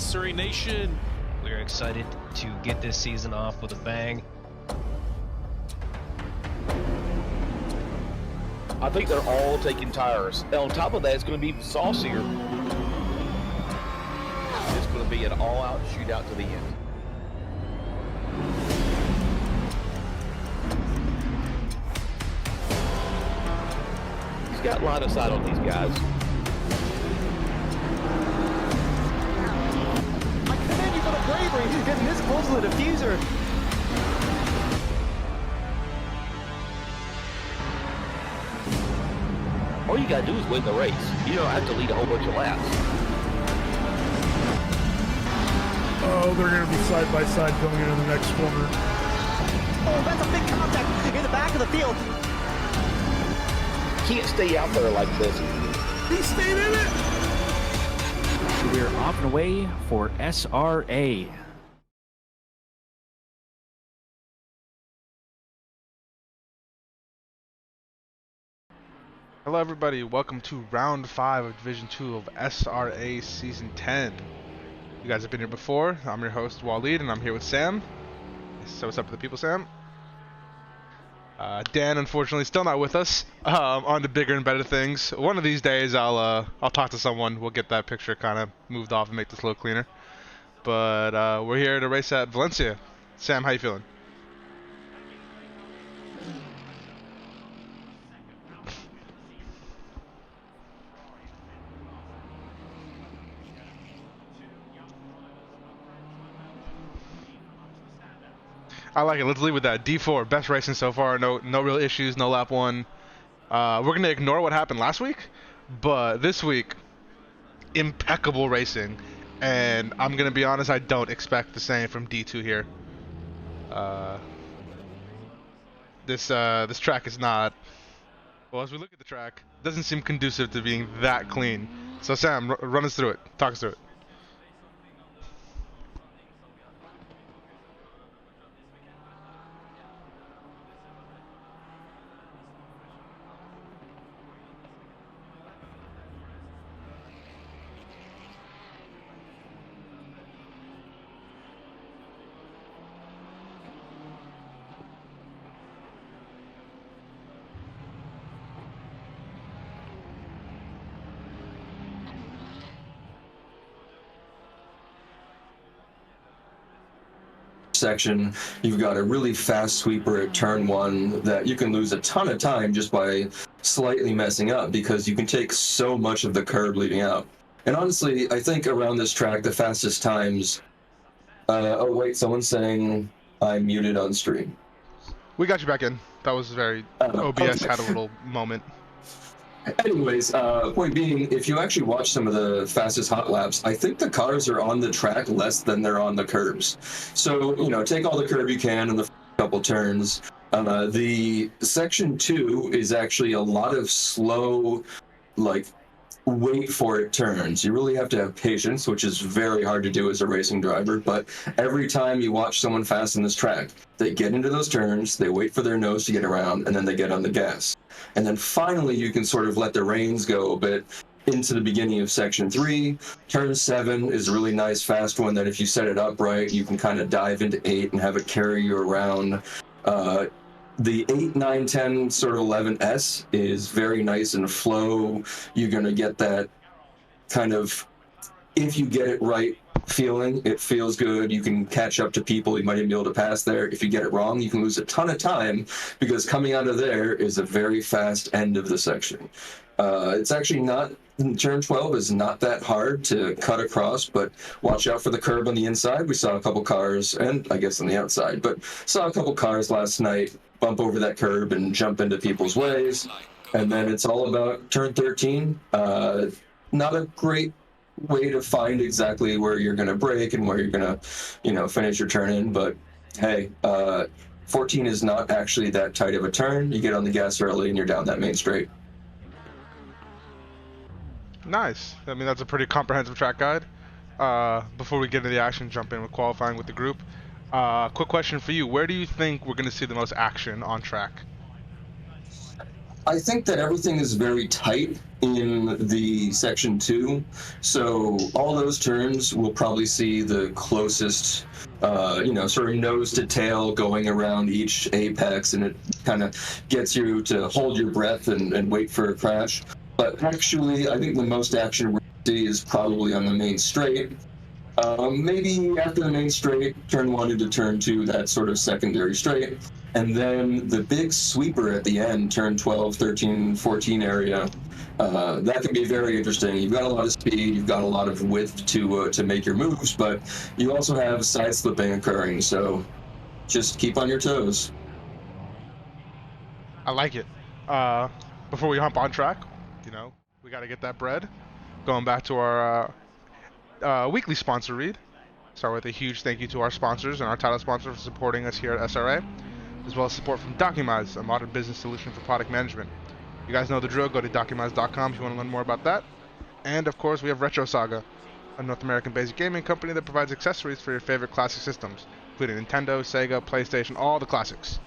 SRA Nation. We're excited to get this season off with a bang. I think they're all taking tires. And on top of that, it's going to be saucier. It's going to be an all-out shootout to the end. He's got line of sight on these guys. I commend you for the bravery. He's getting this close to the diffuser. All you gotta do is win the race. You don't have to lead a whole bunch of laps. Oh, they're going to be side by side coming into the next corner. Oh, that's a big contact in the back of the field. Can't stay out there like this. He stayed in it! We're off and away for SRA. Hello everybody, welcome to round 5 of Division 2 of SRA Season 10. You guys have been here before. I'm your host, Waleed, and I'm here with Sam. So what's up to the people, Sam? Dan, unfortunately, still not with us. On to bigger and better things. One of these days, I'll talk to someone. We'll get that picture kind of moved off and make this a little cleaner. But we're here to race at Valencia. Sam, how you feeling? I like it. Let's leave with that. D4, best racing so far. No real issues. No lap 1. We're gonna ignore what happened last week, but this week, impeccable racing. And I'm gonna be honest, I don't expect the same from D2 here. This track is not. Well, as we look at the track, it doesn't seem conducive to being that clean. So Sam, run us through it. Talk us through it. Section, you've got a really fast sweeper at turn 1 that you can lose a ton of time just by slightly messing up because you can take so much of the curb leading out. And honestly, I think around this track, the fastest times... oh wait, someone's saying I'm muted on stream. We got you back in. That was very... OBS had a little moment. Anyways, point being, if you actually watch some of the fastest hot laps, I think the cars are on the track less than they're on the curbs. So, you know, take all the curb you can in the couple turns. The section 2 is actually a lot of slow, like, wait for it turns. You really have to have patience, which is very hard to do as a racing driver, but every time you watch someone fast in this track, they get into those turns, they wait for their nose to get around, and then they get on the gas. And then finally you can sort of let the reins go a bit into the beginning of section 3. Turn 7 is a really nice fast one that if you set it up right, you can kind of dive into 8 and have it carry you around. The 8, 9, 10, sort of 11S is very nice and flow. You're going to get that kind of, if you get it right, feeling. It feels good. You can catch up to people. You might even be able to pass there. If you get it wrong, you can lose a ton of time because coming out of there is a very fast end of the section. It's actually not, turn 12 is not that hard to cut across, but watch out for the curb on the inside. We saw a couple cars, and I guess on the outside, but saw a couple cars last night bump over that curb and jump into people's ways. And then it's all about turn 13. Not a great way to find exactly where you're going to brake and where you're going to, you know, finish your turn in. But hey, 14 is not actually that tight of a turn. You get on the gas early and you're down that main straight. Nice. I mean, that's a pretty comprehensive track guide. Before we get into the action, jump in with qualifying with the group. Quick question for you. Where do you think we're going to see the most action on track? I think that everything is very tight in the section 2, so all those turns will probably see the closest, sort of nose to tail going around each apex, and it kind of gets you to hold your breath and wait for a crash. But actually, I think the most action we're going to see is probably on the main straight. Maybe after the main straight, turn 1 into turn 2, that sort of secondary straight. And then the big sweeper at the end, turn 12, 13, 14 area, that can be very interesting. You've got a lot of speed, you've got a lot of width to make your moves, but you also have side slipping occurring, so just keep on your toes. I like it. Before we hop on track, we got to get that bread. Going back to our weekly sponsor read. Start with a huge thank you to our sponsors and our title sponsor for supporting us here at SRA, as well as support from Documize, a modern business solution for product management. You guys know the drill. Go to documize.com if you want to learn more about that. And of course, we have Retro Saga, a North American-based gaming company that provides accessories for your favorite classic systems, including Nintendo, Sega, PlayStation, all the classics.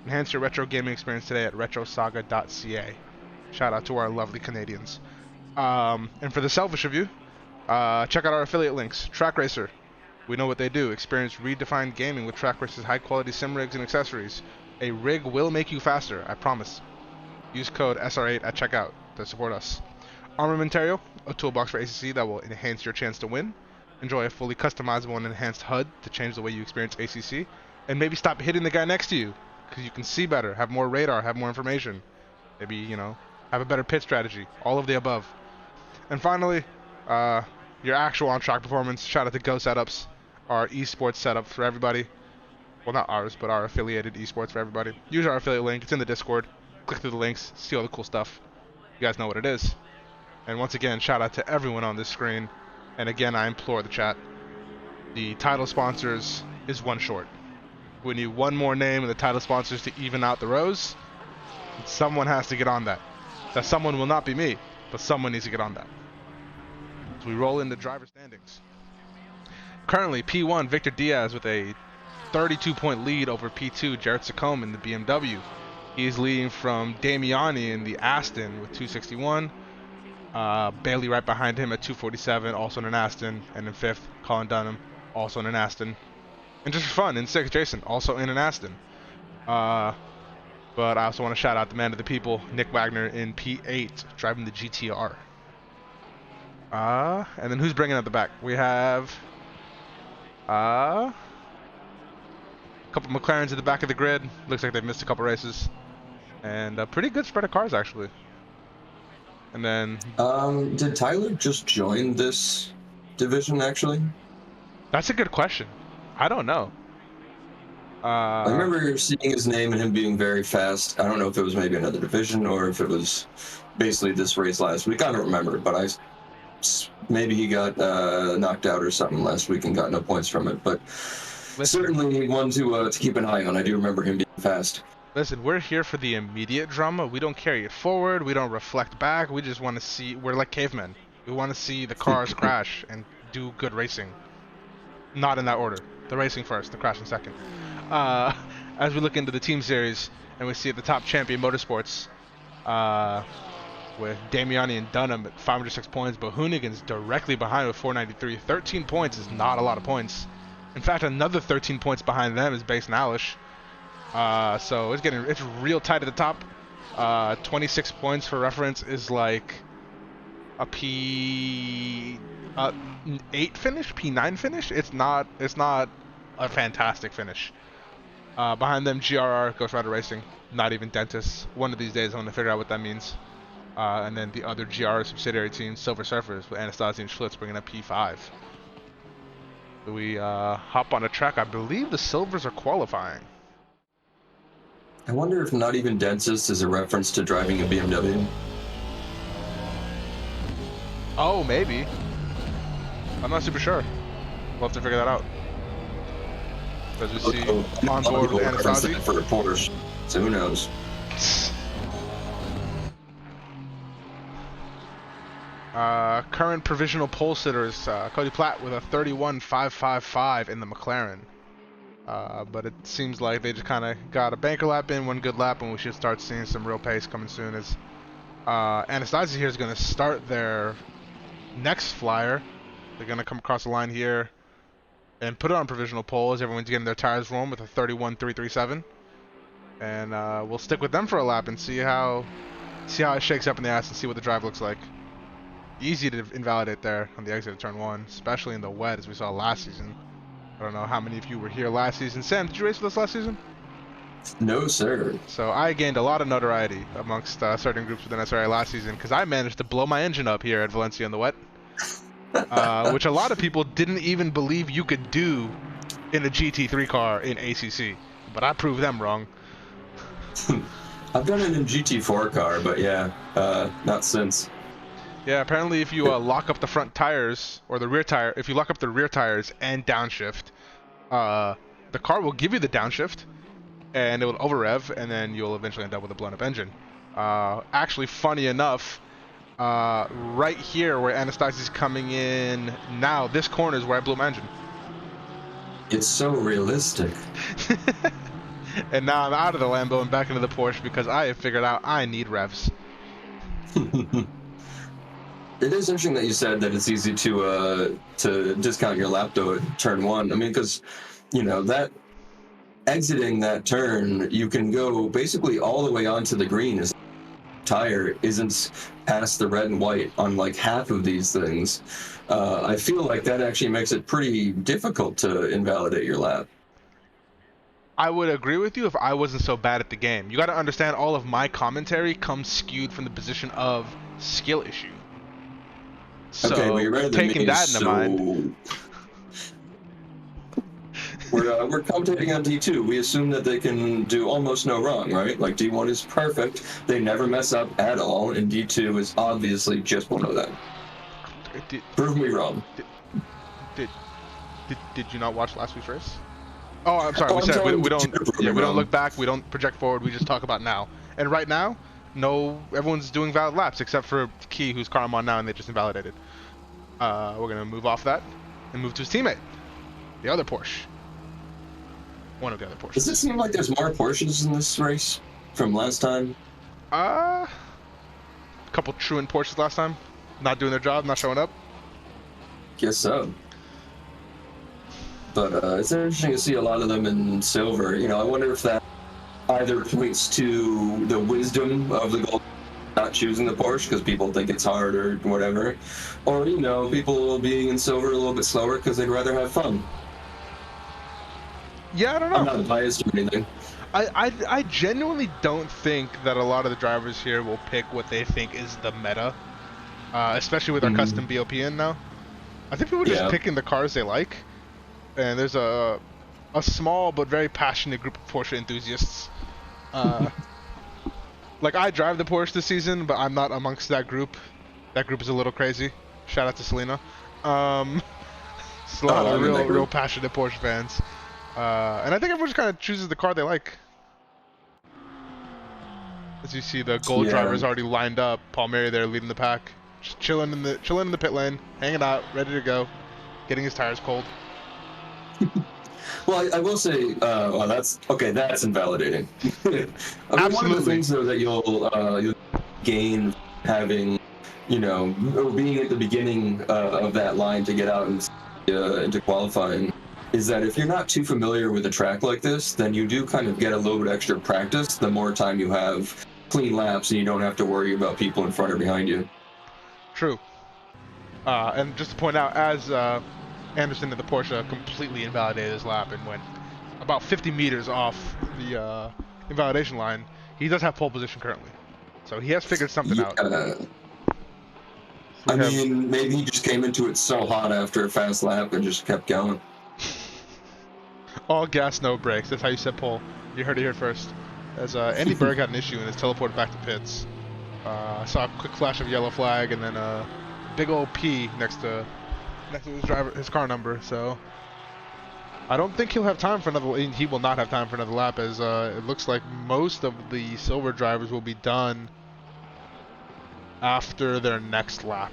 Enhance your retro gaming experience today at retrosaga.ca. Shout out to our lovely Canadians. And for the selfish of you, check out our affiliate links. Track Racer. We know what they do. Experience redefined gaming with Track Racer's high-quality sim rigs and accessories. A rig will make you faster, I promise. Use code SR8 at checkout to support us. Armamentario, a toolbox for ACC that will enhance your chance to win. Enjoy a fully customizable and enhanced HUD to change the way you experience ACC. And maybe stop hitting the guy next to you, because you can see better, have more radar, have more information. Maybe, have a better pit strategy. All of the above. And finally, your actual on-track performance. Shout out to Go Setups, our esports setup for everybody. Well, not ours, but our affiliated esports for everybody. Use our affiliate link. It's in the Discord. Click through the links. See all the cool stuff. You guys know what it is. And once again, shout out to everyone on this screen. And again, I implore the chat. The title sponsors is one short. We need one more name of the title sponsors to even out the rows. Someone has to get on that. That someone will not be me, but someone needs to get on that. So we roll into driver standings. Currently, P1 Victor Diaz with a 32-point lead over P2 Jared Sacombe in the BMW. He is leading from Damiani in the Aston with 261. Bailey right behind him at 247, also in an Aston. And in 5th, Colin Dunham, also in an Aston. And just for fun, in 6th, Jason, also in an Aston. But I also want to shout out the man of the people, Nick Wagner, in P8, driving the GTR. And then who's bringing up the back? We have a couple McLarens at the back of the grid. Looks like they've missed a couple races. And a pretty good spread of cars, actually. And then... did Tyler just join this division, actually? That's a good question. I don't know. I remember seeing his name and him being very fast. I don't know if it was maybe another division or if it was basically this race last week. I don't remember, but maybe he got knocked out or something last week and got no points from it. But certainly one to keep an eye on. I do remember him being fast. Listen, we're here for the immediate drama. We don't carry it forward. We don't reflect back. We just want to see. We're like cavemen. We want to see the cars crash and do good racing. Not in that order. The racing first, the crashing second. As we look into the team series, and we see at the top Champion Motorsports, with Damiani and Dunham at 506 points, but Hoonigan's directly behind with 493. 13 points is not a lot of points. In fact, another 13 points behind them is Base and Alish. So it's real tight at the top. 26 points for reference is like a P8 finish, P9 finish. It's not a fantastic finish. Behind them, GRR, Ghost Rider Racing, not even Dentist. One of these days, I'm gonna figure out what that means. And then the other GRR subsidiary team, Silver Surfers, with Anastasia and Schlitz bringing up P5. We hop on a track. I believe the Silvers are qualifying. I wonder if not even Dentist is a reference to driving a BMW. Oh, maybe. I'm not super sure. We'll have to figure that out. As we see on board with Anastasia. For a Porsche, so who knows? Current provisional pole sitters, Cody Platt with a 31.555 in the McLaren. But it seems like they just kind of got a banker lap in, one good lap, and we should start seeing some real pace coming soon. As Anastasia here is going to start their next flyer. They're going to come across the line here and put it on provisional pole as everyone's getting their tires warm with a 31.337. And we'll stick with them for a lap and see how it shakes up in the ass and see what the drive looks like. Easy to invalidate there on the exit of turn 1, especially in the wet as we saw last season. I don't know how many of you were here last season. Sam, did you race with us last season? No, sir. So I gained a lot of notoriety amongst certain groups within SRA last season because I managed to blow my engine up here at Valencia in the wet, which a lot of people didn't even believe you could do in a GT3 car in ACC. But I proved them wrong. I've done it in GT4 car, but yeah, not since. Yeah, apparently if you lock up the front tires, or the rear tire, if you lock up the rear tires and downshift, the car will give you the downshift, and it will over-rev, and then you'll eventually end up with a blown-up engine. Actually, funny enough, right here where Anastasia's coming in now, this corner is where I blew my engine. It's so realistic. And now I'm out of the Lambo and back into the Porsche because I have figured out I need revs. It is interesting that you said that it's easy to discount your lap though at turn 1. I mean, because, you know, that exiting that turn, you can go basically all the way onto the green as tire isn't past the red and white on like half of these things. I feel like that actually makes it pretty difficult to invalidate your lap. I would agree with you if I wasn't so bad at the game. You got to understand all of my commentary comes skewed from the position of skill issue. So, okay, well, you're better than taking me, that into mind. We're commentating on D2. We assume that they can do almost no wrong, right? Like D1 is perfect. They never mess up at all, and D2 is obviously just one of them. Prove me wrong. Did you not watch last week's race? Oh, I'm sorry. We said we don't look back. We don't project forward. We just talk about now. And right now, no, everyone's doing valid laps except for Key, whose car I'm on now, and they just invalidated. We're gonna move off that and move to his teammate, the other Porsche. One of the other Porsches. Does it seem like there's more Porsches in this race from last time? A couple truant Porsches last time, not doing their job, not showing up. Guess so. But it's interesting to see a lot of them in silver. You know, I wonder if that either points to the wisdom of the gold not choosing the Porsche because people think it's hard or whatever, or, you know, people being in silver a little bit slower because they'd rather have fun. Yeah, I don't know. I'm not biased or anything. I genuinely don't think that a lot of the drivers here will pick what they think is the meta, especially with our custom BOP in now. I think people are just picking the cars they like, and there's a small but very passionate group of Porsche enthusiasts. Like, I drive the Porsche this season, but I'm not amongst that group. That group is a little crazy. Shout out to Selena. It's a lot of real passionate Porsche fans. And I think everyone just kind of chooses the car they like. As you see, the gold drivers already lined up. Paul Mary there leading the pack, just chilling in the pit lane, hanging out, ready to go, getting his tires cold. Well, I will say, that's invalidating. I mean, Absolutely. one of the things though that you'll gain having, you know, being at the beginning of that line to get out and into qualifying, is that if you're not too familiar with a track like this, then you do kind of get a little bit extra practice the more time you have clean laps and you don't have to worry about people in front or behind you. True. And just to point out, as Anderson in the Porsche completely invalidated his lap and went about 50 meters off the invalidation line, he does have pole position currently. So he has figured something out. I mean, maybe he just came into it so hot after a fast lap and just kept going. All gas, no brakes. That's how you set pole. You heard it here first. As Andy Berg had an issue and is teleported back to pits. I saw a quick flash of yellow flag and then a big old P next to his car number. So I don't think he'll have time for another. He will not have time for another lap, as it looks like most of the silver drivers will be done after their next lap.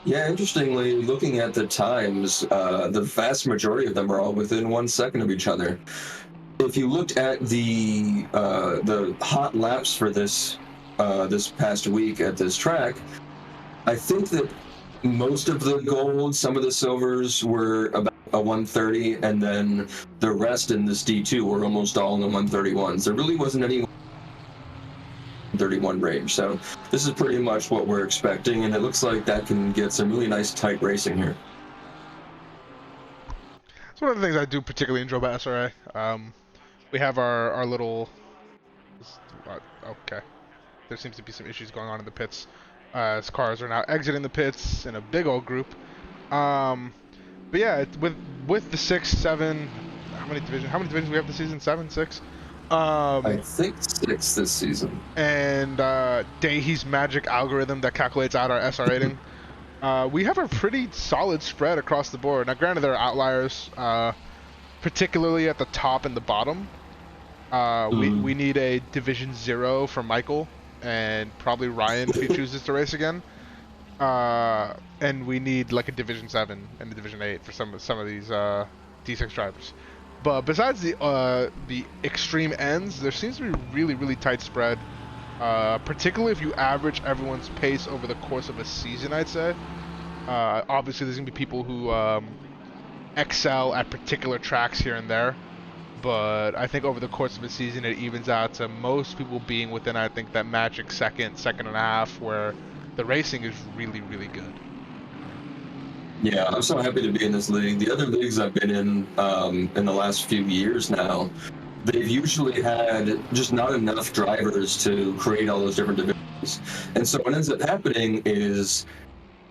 Yeah, interestingly, looking at the times, the vast majority of them are all within 1 second of each other. If you looked at the hot laps for this this past week at this track, I think that most of the gold, some of the silvers were about a 130, and then the rest in this D2 were almost all in the 131s. There really wasn't any 131 range, so this is pretty much what we're expecting, and it looks like that can get some really nice tight racing here. It's one of the things I do particularly enjoy about SRA. We have our little. Okay, there seems to be some issues going on in the pits. As cars are now exiting the pits in a big old group. But yeah, with the 6, 7, how many divisions do we have this season? 7, 6. I think 6 this season. And Dahi's magic algorithm that calculates out our SR rating. We have a pretty solid spread across the board. Now, granted, there are outliers, particularly at the top and the bottom. We need a Division 0 for Michael, and probably Ryan if he chooses to race again. And we need like a Division 7 and a Division 8 for some of these D6 drivers. But besides the extreme ends, there seems to be really tight spread. Particularly if you average everyone's pace over the course of a season, I'd say. Obviously, there's gonna be people who excel at particular tracks here and there, but I think over the course of a season, it evens out to most people being within, I think, that magic second and a half, where the racing is really good. Yeah, I'm so happy to be in this league. The other leagues I've been in the last few years now, they've usually had just not enough drivers to create all those different divisions. And so what ends up happening is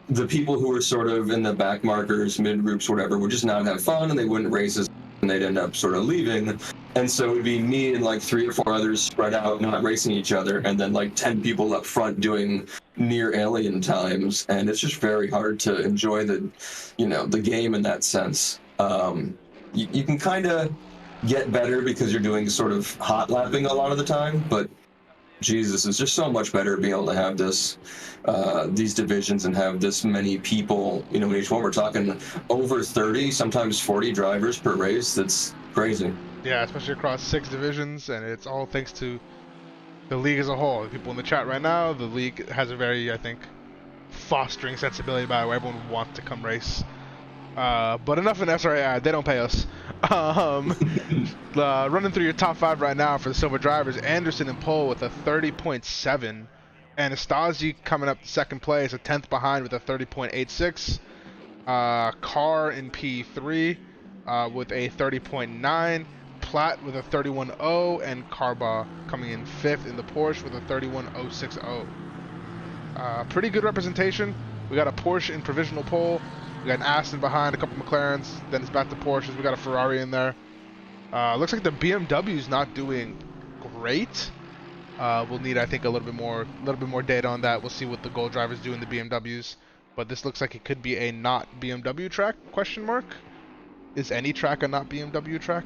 the people who are sort of in the back markers, mid groups, whatever, would just not have fun, and they wouldn't race as, and they'd end up sort of leaving. And so it'd be me and like 3 or 4 others spread out, not racing each other, and then like 10 people up front doing near alien times. And it's just very hard to enjoy the game in that sense. You can kind of get better because you're doing sort of hot lapping a lot of the time, but Jesus, it's just so much better being able to have this, these divisions and have this many people, in each one. We're talking over 30, sometimes 40 drivers per race. That's crazy. Yeah, especially across 6 divisions, and it's all thanks to the league as a whole. The people in the chat right now, the league has a very, I think, fostering sensibility about it, where everyone wants to come race. But enough in SRA, they don't pay us. Running through your top 5 right now for the silver drivers: Anderson in pole with a 30.7, Anastasi coming up second place, a 10th behind with a 30.86. Carr in P3 with a 30.9, Platt with a 31.0, and Carba coming in 5th in the Porsche with a 31.060. Pretty good representation. We got a Porsche in provisional pole. We got an Aston behind, a couple McLarens, then it's back to Porsches. We got a Ferrari in there. Looks like the BMW's not doing great. We'll need, I think, a little bit more data on that. We'll see what the gold drivers do in the BMWs. But this looks like it could be a not BMW track? Question mark. Is any track a not BMW track?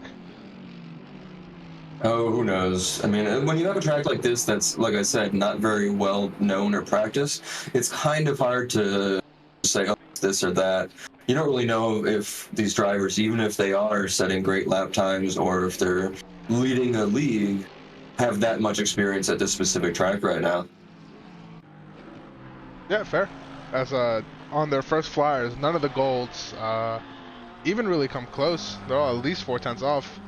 Oh, who knows? I mean, when you have a track like this that's, like I said, not very well known or practiced, it's kind of hard to say, oh, it's this or that. You don't really know if these drivers, even if they are setting great lap times or if they're leading a league, have that much experience at this specific track right now. Yeah, fair. As on their first flyers, none of the golds even really come close. They're all at least 4/10 off.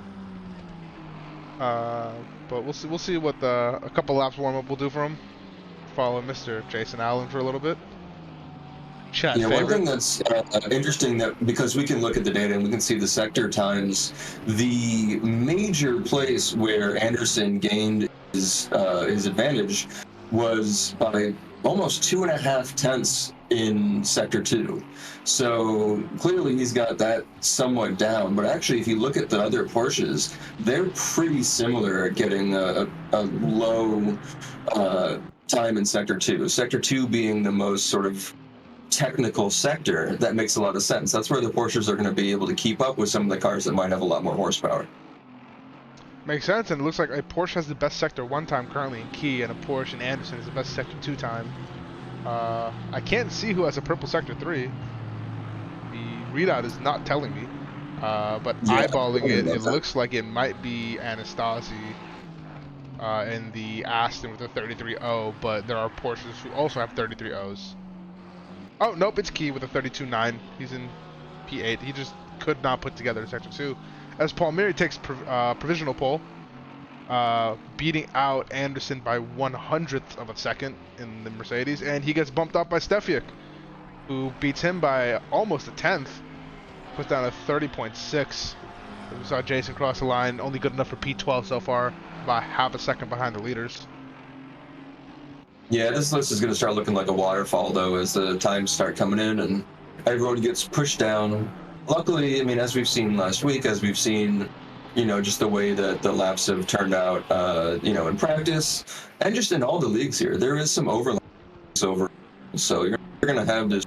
But we'll see what a couple laps warm up will do for them. Follow Mr. Jason Allen for a little bit. Chat Yeah, favorite. one thing that's interesting, that because we can look at the data and we can see the sector times, the major place where Anderson gained his advantage was by almost 2.5 tenths in sector 2. So clearly he's got that somewhat down, but actually if you look at the other Porsches, they're pretty similar at getting a low time in sector 2. Sector 2 being the most sort of technical sector. That makes a lot of sense. That's where the Porsches are going to be able to keep up with some of the cars that might have a lot more horsepower. Makes sense, and it looks like a Porsche has the best sector 1 time currently in Key, and a Porsche in Anderson is the best sector 2 time. I can't see who has a purple sector 3. The readout is not telling me. But Yeah, eyeballing it, it that. looks like it might be Anastasi in the Aston with a 33-0, but there are Porsches who also have 33-0s. Oh, nope, it's Key with a 32-9. He's in P8. He just could not put together Sector 2. As Palmieri takes provisional pole, beating out Anderson by 1/100th of a second in the Mercedes, and he gets bumped up by Stefiak, who beats him by almost a 10th. Puts down a 30.6. We saw Jason cross the line, only good enough for P12 so far, about half a second behind the leaders. Yeah, this list is going to start looking like a waterfall, though, as the times start coming in and everyone gets pushed down. Luckily, I mean, as we've seen last week, as we've seen, you know, just the way that the laps have turned out, you know, in practice and just in all the leagues here, there is some overlap over. So you're going to have this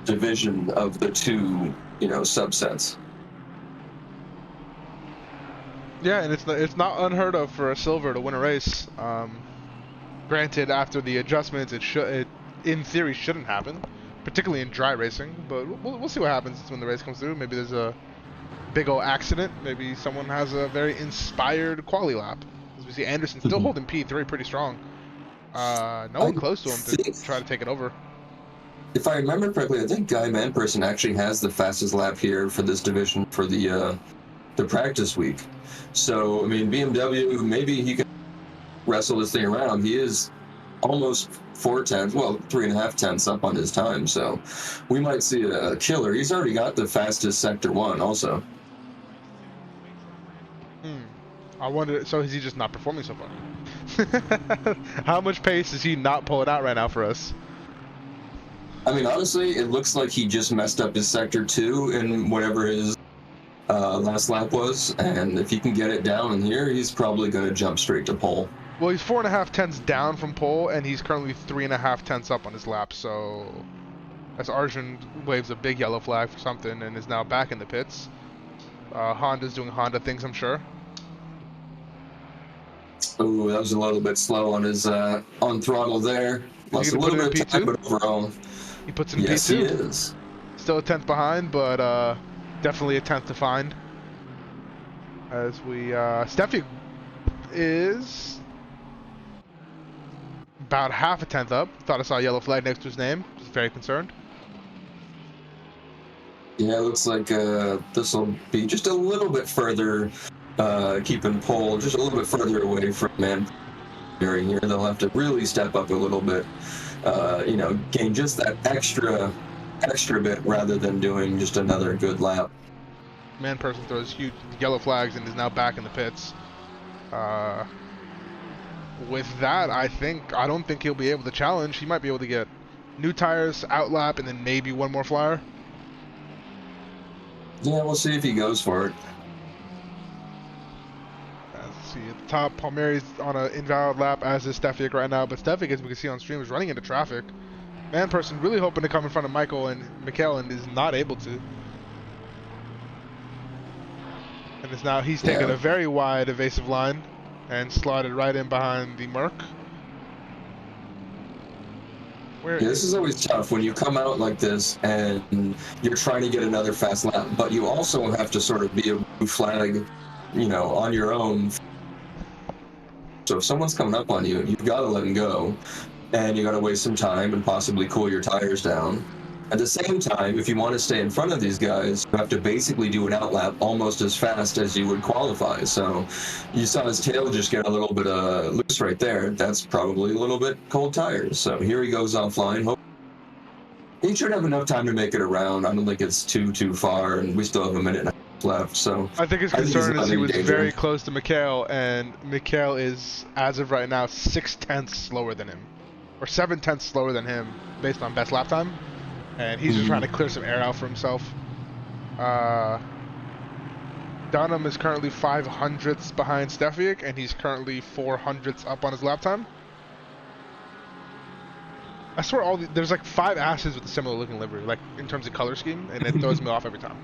division of the two, you know, subsets. Yeah, and it's not unheard of for a silver to win a race. Granted, after the adjustments, it in theory shouldn't happen, particularly in dry racing. But we'll see what happens when the race comes through. Maybe there's a big old accident. Maybe someone has a very inspired quali lap. As we see, Anderson still holding P3 pretty strong. No one close to him to try to take it over. If I remember correctly, I think Guy Manperson actually has the fastest lap here for this division for the practice week. So, I mean, BMW, maybe he can wrestle this thing around. He is almost 4/10, well, 3.5 tenths up on his time. So we might see a killer. He's already got the fastest Sector 1 also. I wonder, so is he just not performing so far? How much pace is he not pulling out right now for us? I mean, honestly, it looks like he just messed up his Sector 2 in whatever his last lap was, and if he can get it down in here, he's probably going to jump straight to pole. Well, he's 4.5 tenths down from pole, and he's currently 3.5 tenths up on his lap, so as Arjun waves a big yellow flag for something and is now back in the pits. Honda's doing Honda things, I'm sure. Ooh, that was a little bit slow on his on throttle there. Lost a little bit of time, but overall, he puts in yes, P2. he is. Still a 10th behind, but definitely a 10th to find. As we, Steffi is about half a 10th up. Thought I saw a yellow flag next to his name. Just very concerned. Yeah, it looks like this will be just a little bit further, keeping pole just a little bit further away from man during here. They'll have to really step up a little bit, you know, gain just that extra bit rather than doing just another good lap. Man person throws huge yellow flags and is now back in the pits. With that, I don't think he'll be able to challenge. He might be able to get new tires, outlap, and then maybe one more flyer. Yeah, we'll see if he goes for it. Let's see, at the top, Palmieri's on an invalid lap, as is Stefiak right now, but Stefiak, as we can see on stream, is running into traffic. Man person really hoping to come in front of Michael and Mikhail and is not able to. And it's now he's taken a very wide evasive line and slotted right in behind the Merc. Yeah, this is always tough when you come out like this and you're trying to get another fast lap, but you also have to sort of be a blue flag, you know, on your own. So if someone's coming up on you, you've got to let them go, and you got to waste some time and possibly cool your tires down. At the same time, if you want to stay in front of these guys, you have to basically do an outlap almost as fast as you would qualify. So you saw his tail just get a little bit loose right there. That's probably a little bit cold tires. So here he goes offline. He should have enough time to make it around. I don't think it's too far, and we still have a minute and a half left. So I think his concern is he was very close to Mikhail, and Mikhail is, as of right now, 6/10 slower than him, or 7/10 slower than him based on best lap time. And he's just trying to clear some air out for himself. Dunham is currently 5/100ths behind Stefiak, and he's currently 4/100ths up on his lap time. I swear there's like 5 asses with a similar looking livery, like in terms of color scheme, and it throws me off every time.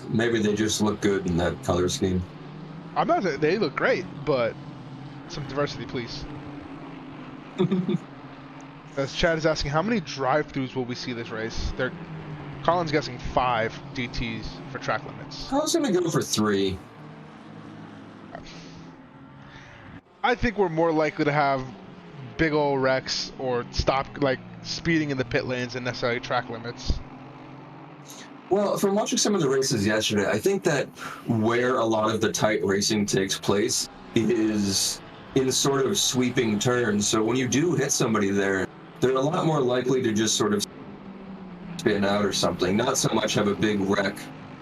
Maybe they just look good in that color scheme. I'm not saying they look great, but Some diversity, please. As Chad is asking, how many drive-throughs will we see this race? Colin's guessing 5 DTs for track limits. I was gonna go for 3. I think we're more likely to have big ol' wrecks or speeding in the pit lanes than necessarily track limits. Well, from watching some of the races yesterday, I think that where a lot of the tight racing takes place is in sort of sweeping turns. So when you do hit somebody there, they're a lot more likely to just sort of spin out or something, not so much have a big wreck.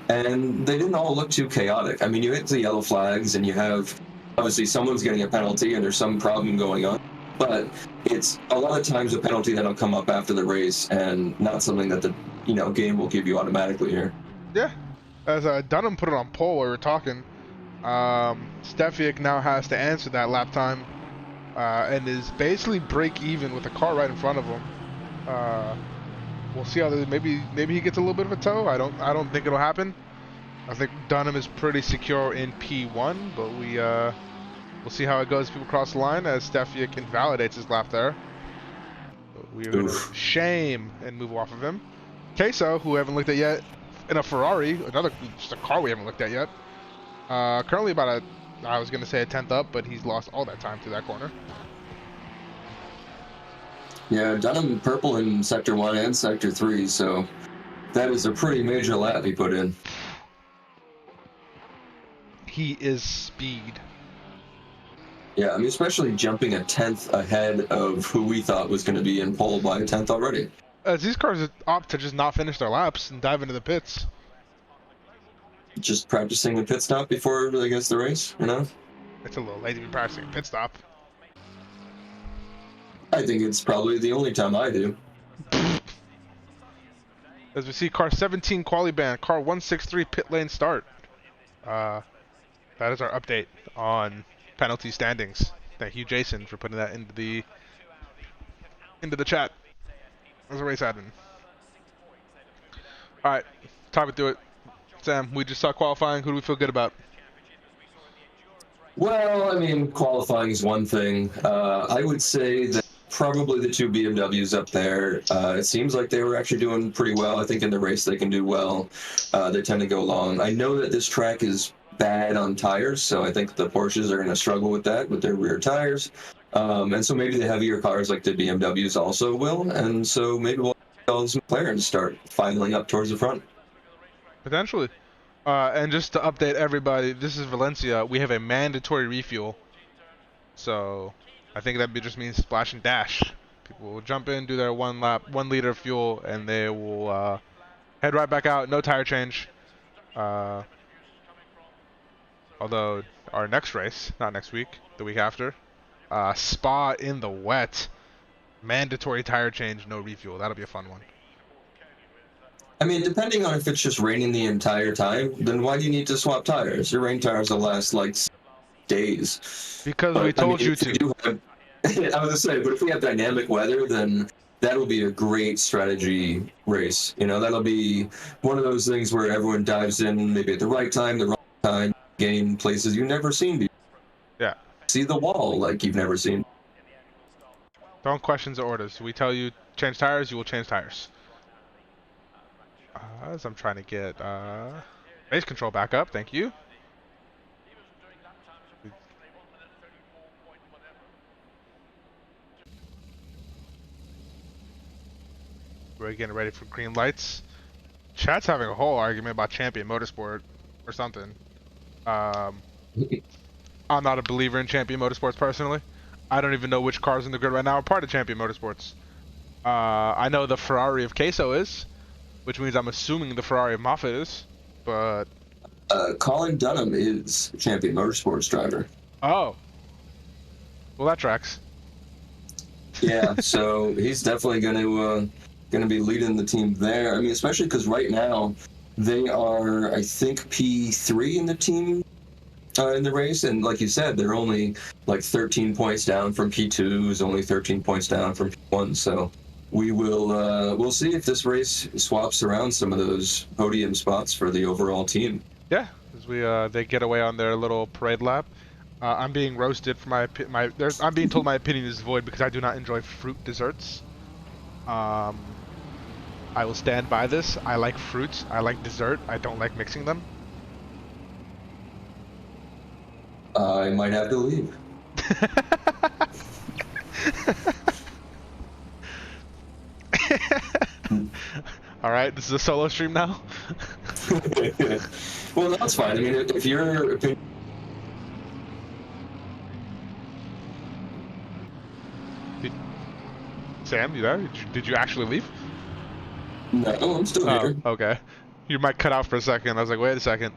And they didn't all look too chaotic. I mean, you hit the yellow flags and you have, obviously someone's getting a penalty and there's some problem going on, but it's a lot of times a penalty that'll come up after the race and not something that the game will give you automatically here. Yeah, as Dunham put it on poll while we were talking, Stefiak now has to answer that lap time and is basically break even with the car right in front of him. We'll see how maybe he gets a little bit of a tow. I don't think it'll happen. I think Dunham is pretty secure in P1, but we'll see how it goes as people cross the line as Stefiak invalidates his lap there. We're going to shame and move off of him. Queso, who we haven't looked at yet, in a Ferrari, just a car we haven't looked at yet. Currently about I was going to say a 10th up, but he's lost all that time to that corner. Yeah, Dunham purple in Sector 1 and Sector 3, so that is a pretty major lap he put in. He is speed. Yeah, I mean, especially jumping a 10th ahead of who we thought was going to be in pole by a 10th already. As these cars opt to just not finish their laps and dive into the pits. Just practicing a pit stop before, I guess, the race, It's a little late to be practicing a pit stop. I think it's probably the only time I do. As we see car 17 quali ban, car 163 pit lane start. That is our update on penalty standings. Thank you, Jason, for putting that into the chat. There's a race happening. Alright, talk me through it. Sam, we just saw qualifying. Who do we feel good about? Well, I mean, qualifying is one thing. I would say that probably the 2 BMWs up there. It seems like they were actually doing pretty well. I think in the race they can do well. They tend to go long. I know that this track is bad on tires, so I think the Porsches are going to struggle with that with their rear tires. And so maybe the heavier cars like the BMWs also will. And so maybe we'll see McLaren start filing up towards the front. Potentially. And just to update everybody, this is Valencia. We have a mandatory refuel. So I think that just means splash and dash. People will jump in, do their 1 liter of fuel, and they will head right back out. No tire change. Although our next race, not next week, the week after, Spa in the wet. Mandatory tire change, no refuel. That'll be a fun one. I mean, depending on if it's just raining the entire time, then why do you need to swap tires? Your rain tires will last like days. Because we told you to. I was going to say, but if we have dynamic weather, then that'll be a great strategy race. That'll be one of those things where everyone dives in maybe at the right time, the wrong time, gain places you've never seen before. Yeah. See the wall like you've never seen. Don't question the orders. We tell you change tires, you will change tires. As I'm trying to get race control back up, thank you. We're getting ready for green lights. Chat's having a whole argument about Champion Motorsport or something. I'm not a believer in Champion Motorsports personally. I don't even know which cars in the grid right now are part of Champion Motorsports. I know the Ferrari of Queso is, which means I'm assuming the Ferrari of Moffitt is, but... Colin Dunham is Champion Motorsports driver. Oh. Well, that tracks. Yeah, so he's definitely going to be leading the team there. I mean, especially because right now they are, I think, P3 in the team in the race, and like you said, they're only like 13 points down from P2, who's only 13 points down from P1. So we'll see if this race swaps around some of those podium spots for the overall team. Yeah, as they get away on their little parade lap. I'm being roasted for I'm being told my opinion is void because I do not enjoy fruit desserts. I will stand by this. I like fruits. I like dessert. I don't like mixing them. I might have to leave. All right, this is a solo stream now. Well, that's fine. I mean, if your opinion. Sam, you there? Did you actually leave? No, I'm still here. Okay. You might cut out for a second. I was like, wait a second.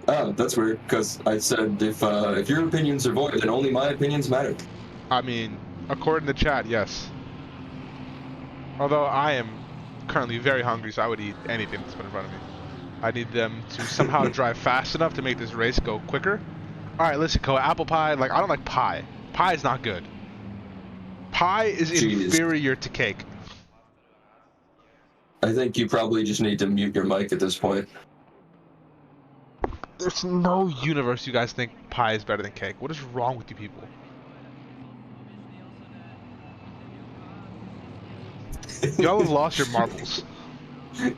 Oh, that's weird, because I said if your opinions are void, then only my opinions matter. I mean, according to chat, yes. Although I am currently very hungry, so I would eat anything that's put in front of me. I need them to somehow drive fast enough to make this race go quicker. Alright, listen, Koa, apple pie, like, I don't like pie. Pie is not good. Pie is inferior to cake. I think you probably just need to mute your mic at this point. There's no universe you guys think pie is better than cake. What is wrong with you people? Y'all have lost your marbles.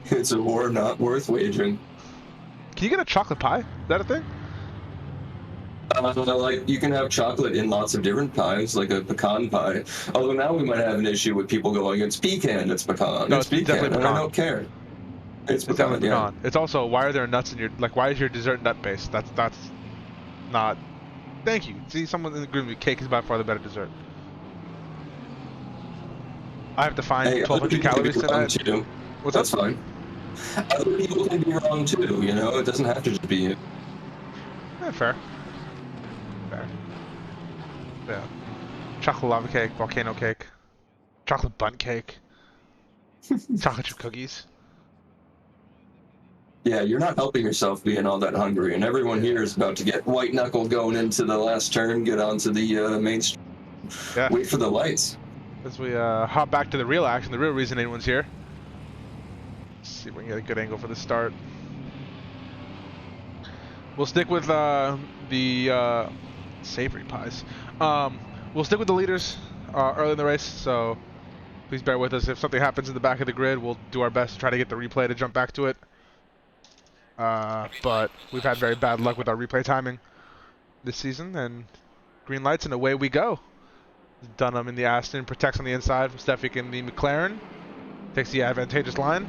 It's a war not worth waging. Can you get a chocolate pie? Is that a thing? Like, you can have chocolate in lots of different pies, like a pecan pie. Although now we might have an issue with people going, it's pecan, it's pecan, No, it's pecan, definitely and pecan. I don't care. It's pecan, definitely yeah. pecan. It's also, why are there nuts in your, like, why is your dessert nut based? That's not, thank you. See, someone agreed with me, cake is by far the better dessert. I have to find 1,200 calories tonight. Too. What's That's up? fine. Other people can be wrong too, you know? It doesn't have to just be you. Yeah, fair. Fair. Yeah. Chocolate lava cake, volcano cake, chocolate bundt cake, chocolate chip cookies. Yeah, you're not helping yourself being all that hungry, and everyone here is about to get white knuckle going into the last turn, get onto the main street. Yeah. Wait for the lights. As we hop back to the real action, the real reason anyone's here. Let's see if we can get a good angle for the start. We'll stick with the savory pies. We'll stick with the leaders early in the race, so please bear with us. If something happens in the back of the grid, we'll do our best to try to get the replay to jump back to it. But we've had very bad luck with our replay timing this season, and green lights and away we go. Dunham in the Aston protects on the inside from Stefik in the McLaren. Takes the advantageous line.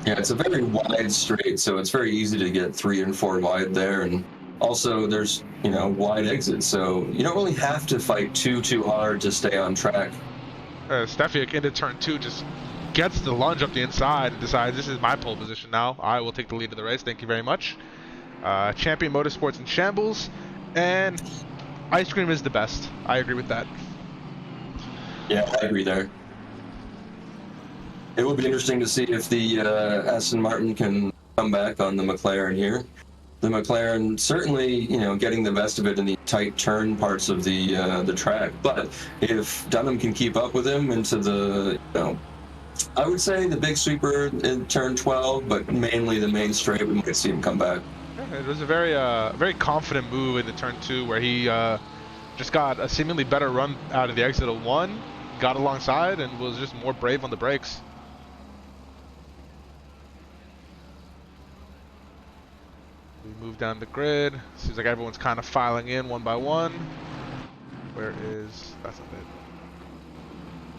Yeah, it's a very wide straight, so it's very easy to get 3 and 4 wide there, and also there's, you know, wide exits, so you don't really have to fight too hard to stay on track. Stefik into turn 2 just gets the lunge up the inside and decides this is my pole position now. I will take the lead of the race. Thank you very much. Champion Motorsports in shambles, and ice cream is the best. I agree with that. Yeah, I agree there. It will be interesting to see if the Aston Martin can come back on the McLaren here. The McLaren certainly, you know, getting the best of it in the tight turn parts of the track. But if Dunham can keep up with him into the, you know, I would say the big sweeper in turn 12, but mainly the main straight, we might see him come back. Yeah, it was a very confident move in the turn 2 where he just got a seemingly better run out of the exit of 1, got alongside, and was just more brave on the brakes. We move down the grid. Seems like everyone's kind of filing in one by one. Where is... that's not it.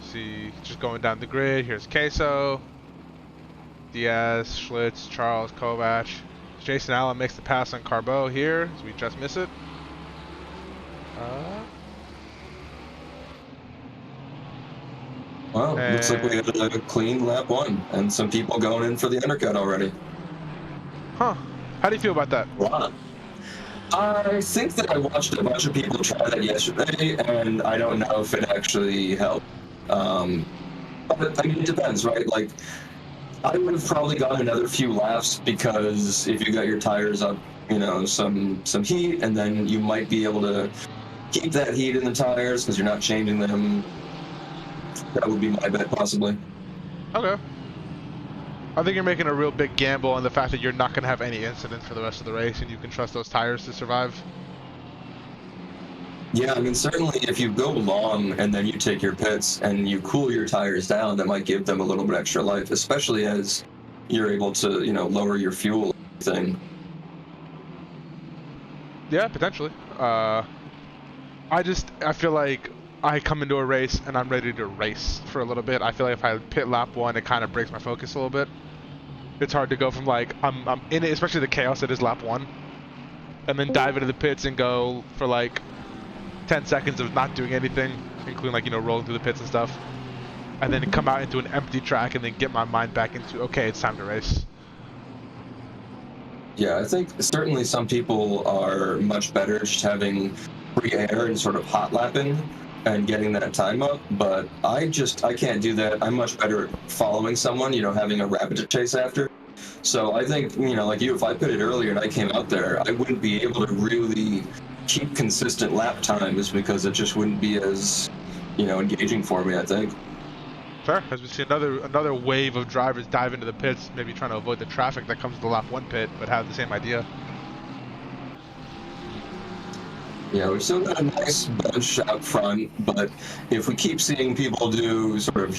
See, just going down the grid. Here's Queso, Diaz, Schlitz, Charles, Kovac. Jason Allen makes the pass on Carbo here, so we just miss it. Well, looks like we had a clean lap 1, and some people going in for the undercut already. Huh. How do you feel about that? Wow. I think that I watched a bunch of people try that yesterday, and I don't know if it actually helped. But I mean, it depends, right? Like, I would have probably gotten another few laps because if you got your tires up, you know, some heat, and then you might be able to keep that heat in the tires because you're not changing them. That would be my bet, possibly. Okay. I think you're making a real big gamble on the fact that you're not going to have any incidents for the rest of the race, and you can trust those tires to survive. Yeah, I mean, certainly if you go long and then you take your pits and you cool your tires down, that might give them a little bit extra life, especially as you're able to, lower your fuel thing. Yeah, potentially. I feel like I come into a race and I'm ready to race for a little bit. I feel like if I pit lap 1, it kind of breaks my focus a little bit. It's hard to go from like, I'm in it, especially the chaos that is lap 1, and then dive into the pits and go for like 10 seconds of not doing anything, including like, rolling through the pits and stuff, and then come out into an empty track and then get my mind back into, okay, it's time to race. Yeah, I think certainly some people are much better just having free air and sort of hot lapping and getting that time up, but I can't do that. I'm much better at following someone, having a rabbit to chase after. So I think, like you, if I pitted earlier and I came out there, I wouldn't be able to really keep consistent lap times because it just wouldn't be as, engaging for me, I think. Fair. As we see another wave of drivers dive into the pits, maybe trying to avoid the traffic that comes to the lap 1 pit, but have the same idea. Yeah, we've still got a nice bunch out front, but if we keep seeing people do sort of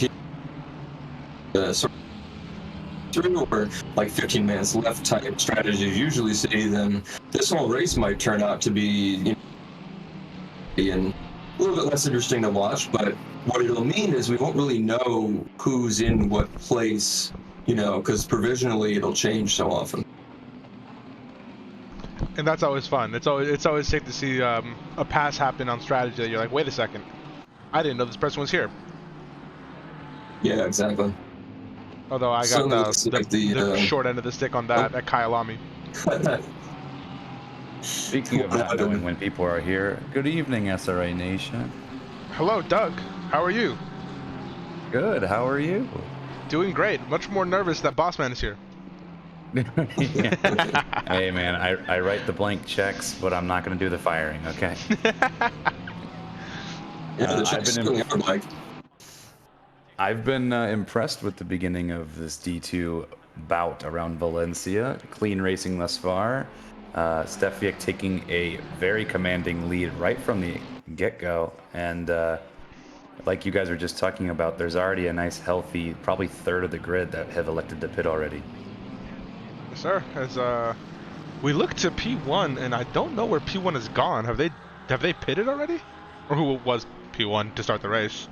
through or like 15 minutes left type strategies you usually see, then this whole race might turn out to be and a little bit less interesting to watch. But what it'll mean is we won't really know who's in what place, because provisionally it'll change so often. And that's always fun. It's always sick to see a pass happen on strategy that you're like, wait a second, I didn't know this person was here. Yeah, exactly. Although I got the like short end of the stick on that at Kyalami. Speaking of not knowing when people are here, good evening, SRA Nation. Hello, Doug. How are you? Good. How are you? Doing great. Much more nervous that Bossman is here. Hey, man, I write the blank checks, but I'm not going to do the firing, okay? Yeah, the checks really are like. I've been impressed with the beginning of this D2 bout around Valencia. Clean racing thus far. Stefiak taking a very commanding lead right from the get-go. And like you guys were just talking about, there's already a nice, healthy, probably third of the grid that have elected to pit already. Yes, sir. As we look to P1, and I don't know where P1 has gone. Have they pitted already? Or who was P1 to start the race?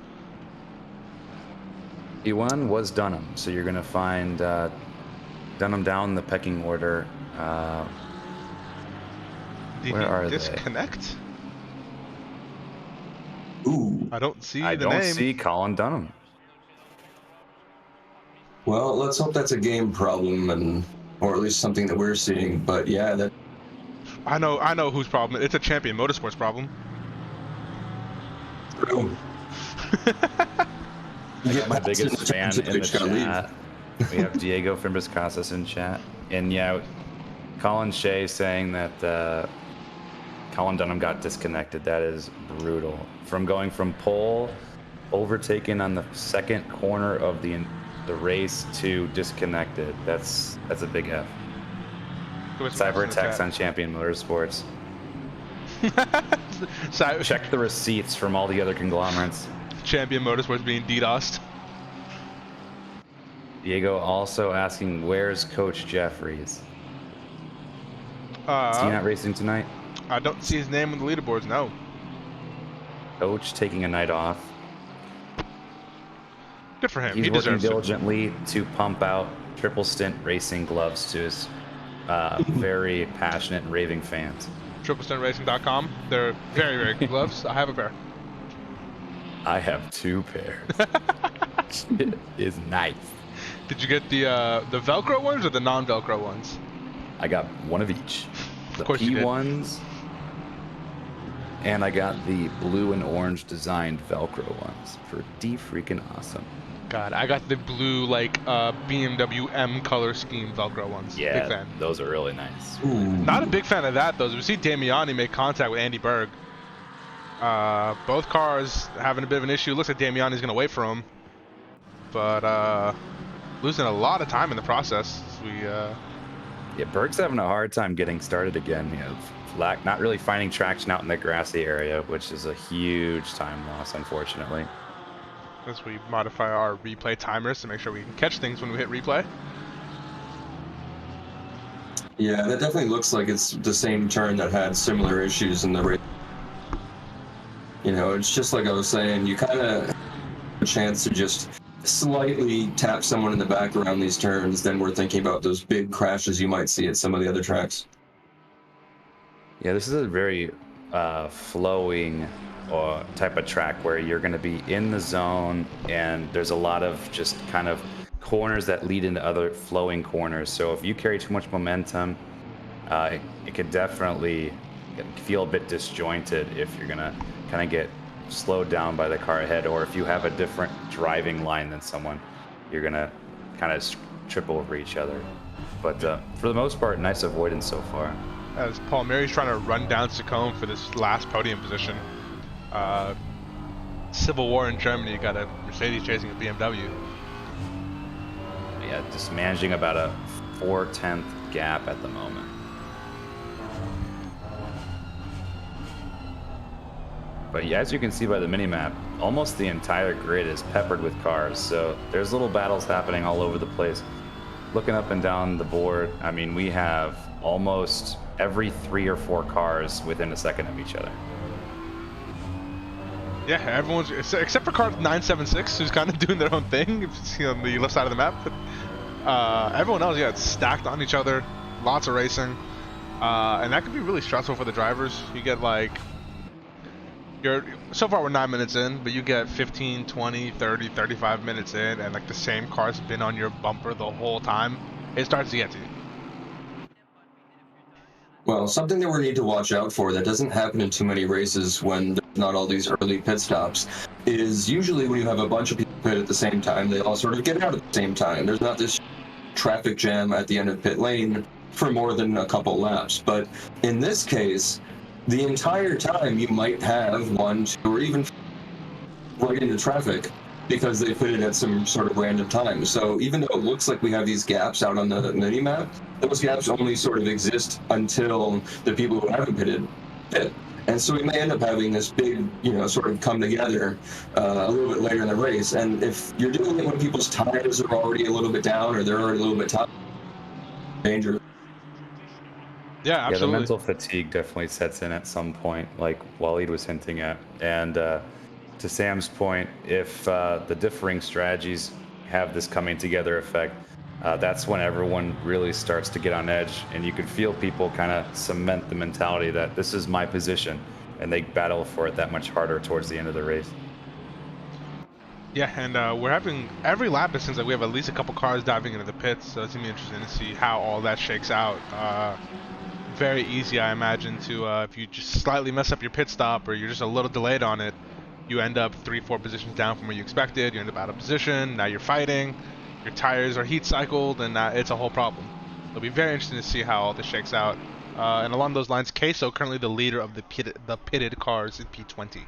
P1 was Dunham, so you're going to find Dunham down the pecking order. Did Where he are disconnect? Ooh. I don't see I the name. don't see Colin Dunham. Well, let's hope that's a game problem, or at least something that we're seeing. But yeah, that. I know whose problem. It's a Champion Motorsports problem. True. I got my biggest fan in the chat. We have Diego Fimbres Casas in chat. And yeah, Colin Shea saying that Colin Dunham got disconnected. That is brutal. From going from pole, overtaken on the second corner of the race to disconnected. That's a big F. Cyber attacks on Champion Motorsports. Check the receipts from all the other conglomerates. Champion Motorsports being DDoSed. Diego also asking, where's Coach Jeffries? Is he not racing tonight? I don't see his name on the leaderboards, no. Coach taking a night off. Good for him. He's He working deserves it. diligently to pump out triple stint racing gloves to his very passionate and raving fans. TripleStuntRacing.com. They're very, very good gloves. I have a pair. I have 2 pairs. It is nice. Did you get the Velcro ones or the non-Velcro ones? I got one of each. The Of course you did. P1s, and I got the blue and orange designed Velcro ones. Pretty freaking awesome. God, I got the blue like BMW M color scheme Velcro ones. Yeah, Big fan. those are really nice. Ooh. Not a big fan of that though. We see Damiani make contact with Andy Berg. Both cars having a bit of an issue. Looks like Damiani's gonna wait for him, but losing a lot of time in the process. Yeah, Berg's having a hard time getting started again. You know, not really finding traction out in the grassy area, which is a huge time loss, unfortunately. As we modify our replay timers to make sure we can catch things when we hit replay. Yeah, that definitely looks like it's the same turn that had similar issues in the race. You know, it's just like I was saying, you kind of have a chance to just slightly tap someone in the back around these turns, then we're thinking about those big crashes you might see at some of the other tracks. Yeah, this is a very flowing type of track where you're going to be in the zone, and there's a lot of just kind of corners that lead into other flowing corners. So if you carry too much momentum, it could definitely feel a bit disjointed if you're going to kind of get slowed down by the car ahead, or if you have a different driving line than someone, you're going to kind of trip over each other. But for the most part, nice avoidance so far. As Paul Mary's trying to run down Secombe for this last podium position. Civil War in Germany, you got a Mercedes chasing a BMW. Yeah, just managing about a 4/10 gap at the moment. But yeah, as you can see by the mini-map, almost the entire grid is peppered with cars, so there's little battles happening all over the place. Looking up and down the board, I mean, we have almost every 3 or 4 cars within a second of each other. Yeah, everyone's, except for car 976, who's kind of doing their own thing, if you see on the left side of the map. But, everyone else, yeah, it's stacked on each other, lots of racing, and that can be really stressful for the drivers. You get like, so far we're 9 minutes in, but you get 15, 20, 30, 35 minutes in, and like the same car's been on your bumper the whole time. It starts to get to you. Well, something that we need to watch out for that doesn't happen in too many races when there's not all these early pit stops is usually when you have a bunch of people pit at the same time, they all sort of get out at the same time. There's not this traffic jam at the end of pit lane for more than a couple laps. But in this case, the entire time you might have 1, 2, or even right into traffic because they pitted at some sort of random time. So even though it looks like we have these gaps out on the mini-map, those gaps only sort of exist until the people who haven't pitted pit. And so we may end up having this big, you know, sort of come together a little bit later in the race. And if you're doing it when people's tires are already a little bit down or they're already a little bit tired, dangerous. Yeah, absolutely. Yeah, the mental fatigue definitely sets in at some point, like Waleed was hinting at. And to Sam's point, if the differing strategies have this coming together effect, that's when everyone really starts to get on edge, and you can feel people kind of cement the mentality that this is my position, and they battle for it that much harder towards the end of the race. Yeah, and we're having every lap, it seems like we have at least a couple cars diving into the pits, so it's gonna be interesting to see how all that shakes out. Very easy, I imagine, to if you just slightly mess up your pit stop or you're just a little delayed on it, you end up 3-4 positions down from where you expected. You end up out of position. Now you're fighting. Your tires are heat cycled, and it's a whole problem. It'll be very interesting to see how all this shakes out. And along those lines, Queso currently the leader of the pitted cars in P20.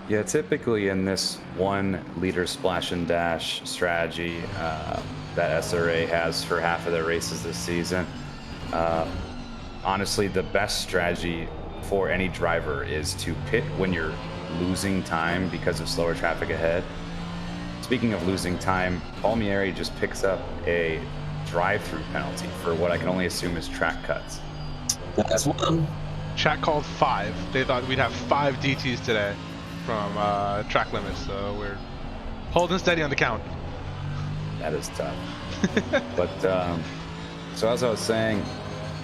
Yeah, typically in this 1 liter splash and dash strategy that SRA has for half of their races this season, honestly, the best strategy for any driver is to pit when you're losing time because of slower traffic ahead. Speaking of losing time, Palmieri just picks up a drive-through penalty for what I can only assume is track cuts. That's one. Chat called 5. They thought we'd have 5 DTs today from track limits, so we're holding steady on the count. That is tough. But so as I was saying,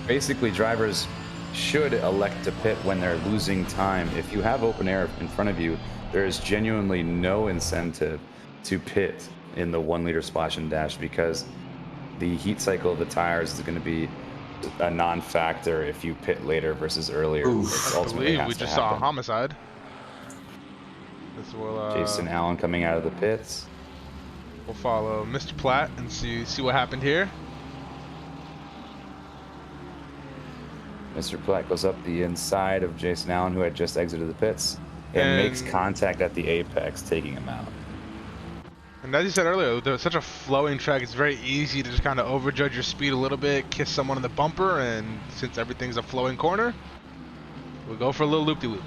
basically drivers should elect to pit when they're losing time. If you have open air in front of you, there is genuinely no incentive to pit in the 1 liter splash and dash because the heat cycle of the tires is going to be a non-factor if you pit later versus earlier. I believe we just saw a homicide. This will, Jason Allen coming out of the pits. We'll follow Mr. Platt and see what happened here. Mr. Platt goes up the inside of Jason Allen, who had just exited the pits, and makes contact at the apex, taking him out. And as you said earlier, there's such a flowing track, it's very easy to just kind of overjudge your speed a little bit, kiss someone in the bumper, and since everything's a flowing corner, we'll go for a little loop-de-loop.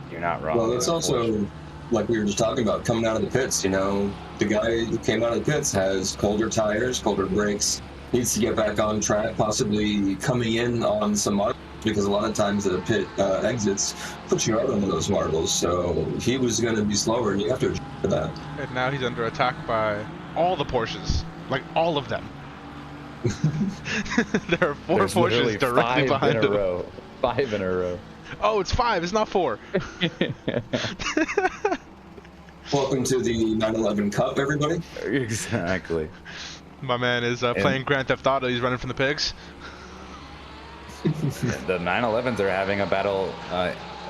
You're not wrong. Well, it's also, like we were just talking about, coming out of the pits, you know, the guy who came out of the pits has colder tires, colder brakes, needs to get back on track, possibly coming in on some marbles, because a lot of times the pit exits put you out on those marbles, so he was going to be slower, and you have to adjust for that. And now he's under attack by all the Porsches, like all of them. There are 4 There's Porsches directly behind him. 5 in a row. Oh, it's 5, it's not 4. Welcome to the 911 Cup, everybody. Exactly. My man is playing Grand Theft Auto, he's running from the pigs. The 911s are having a battle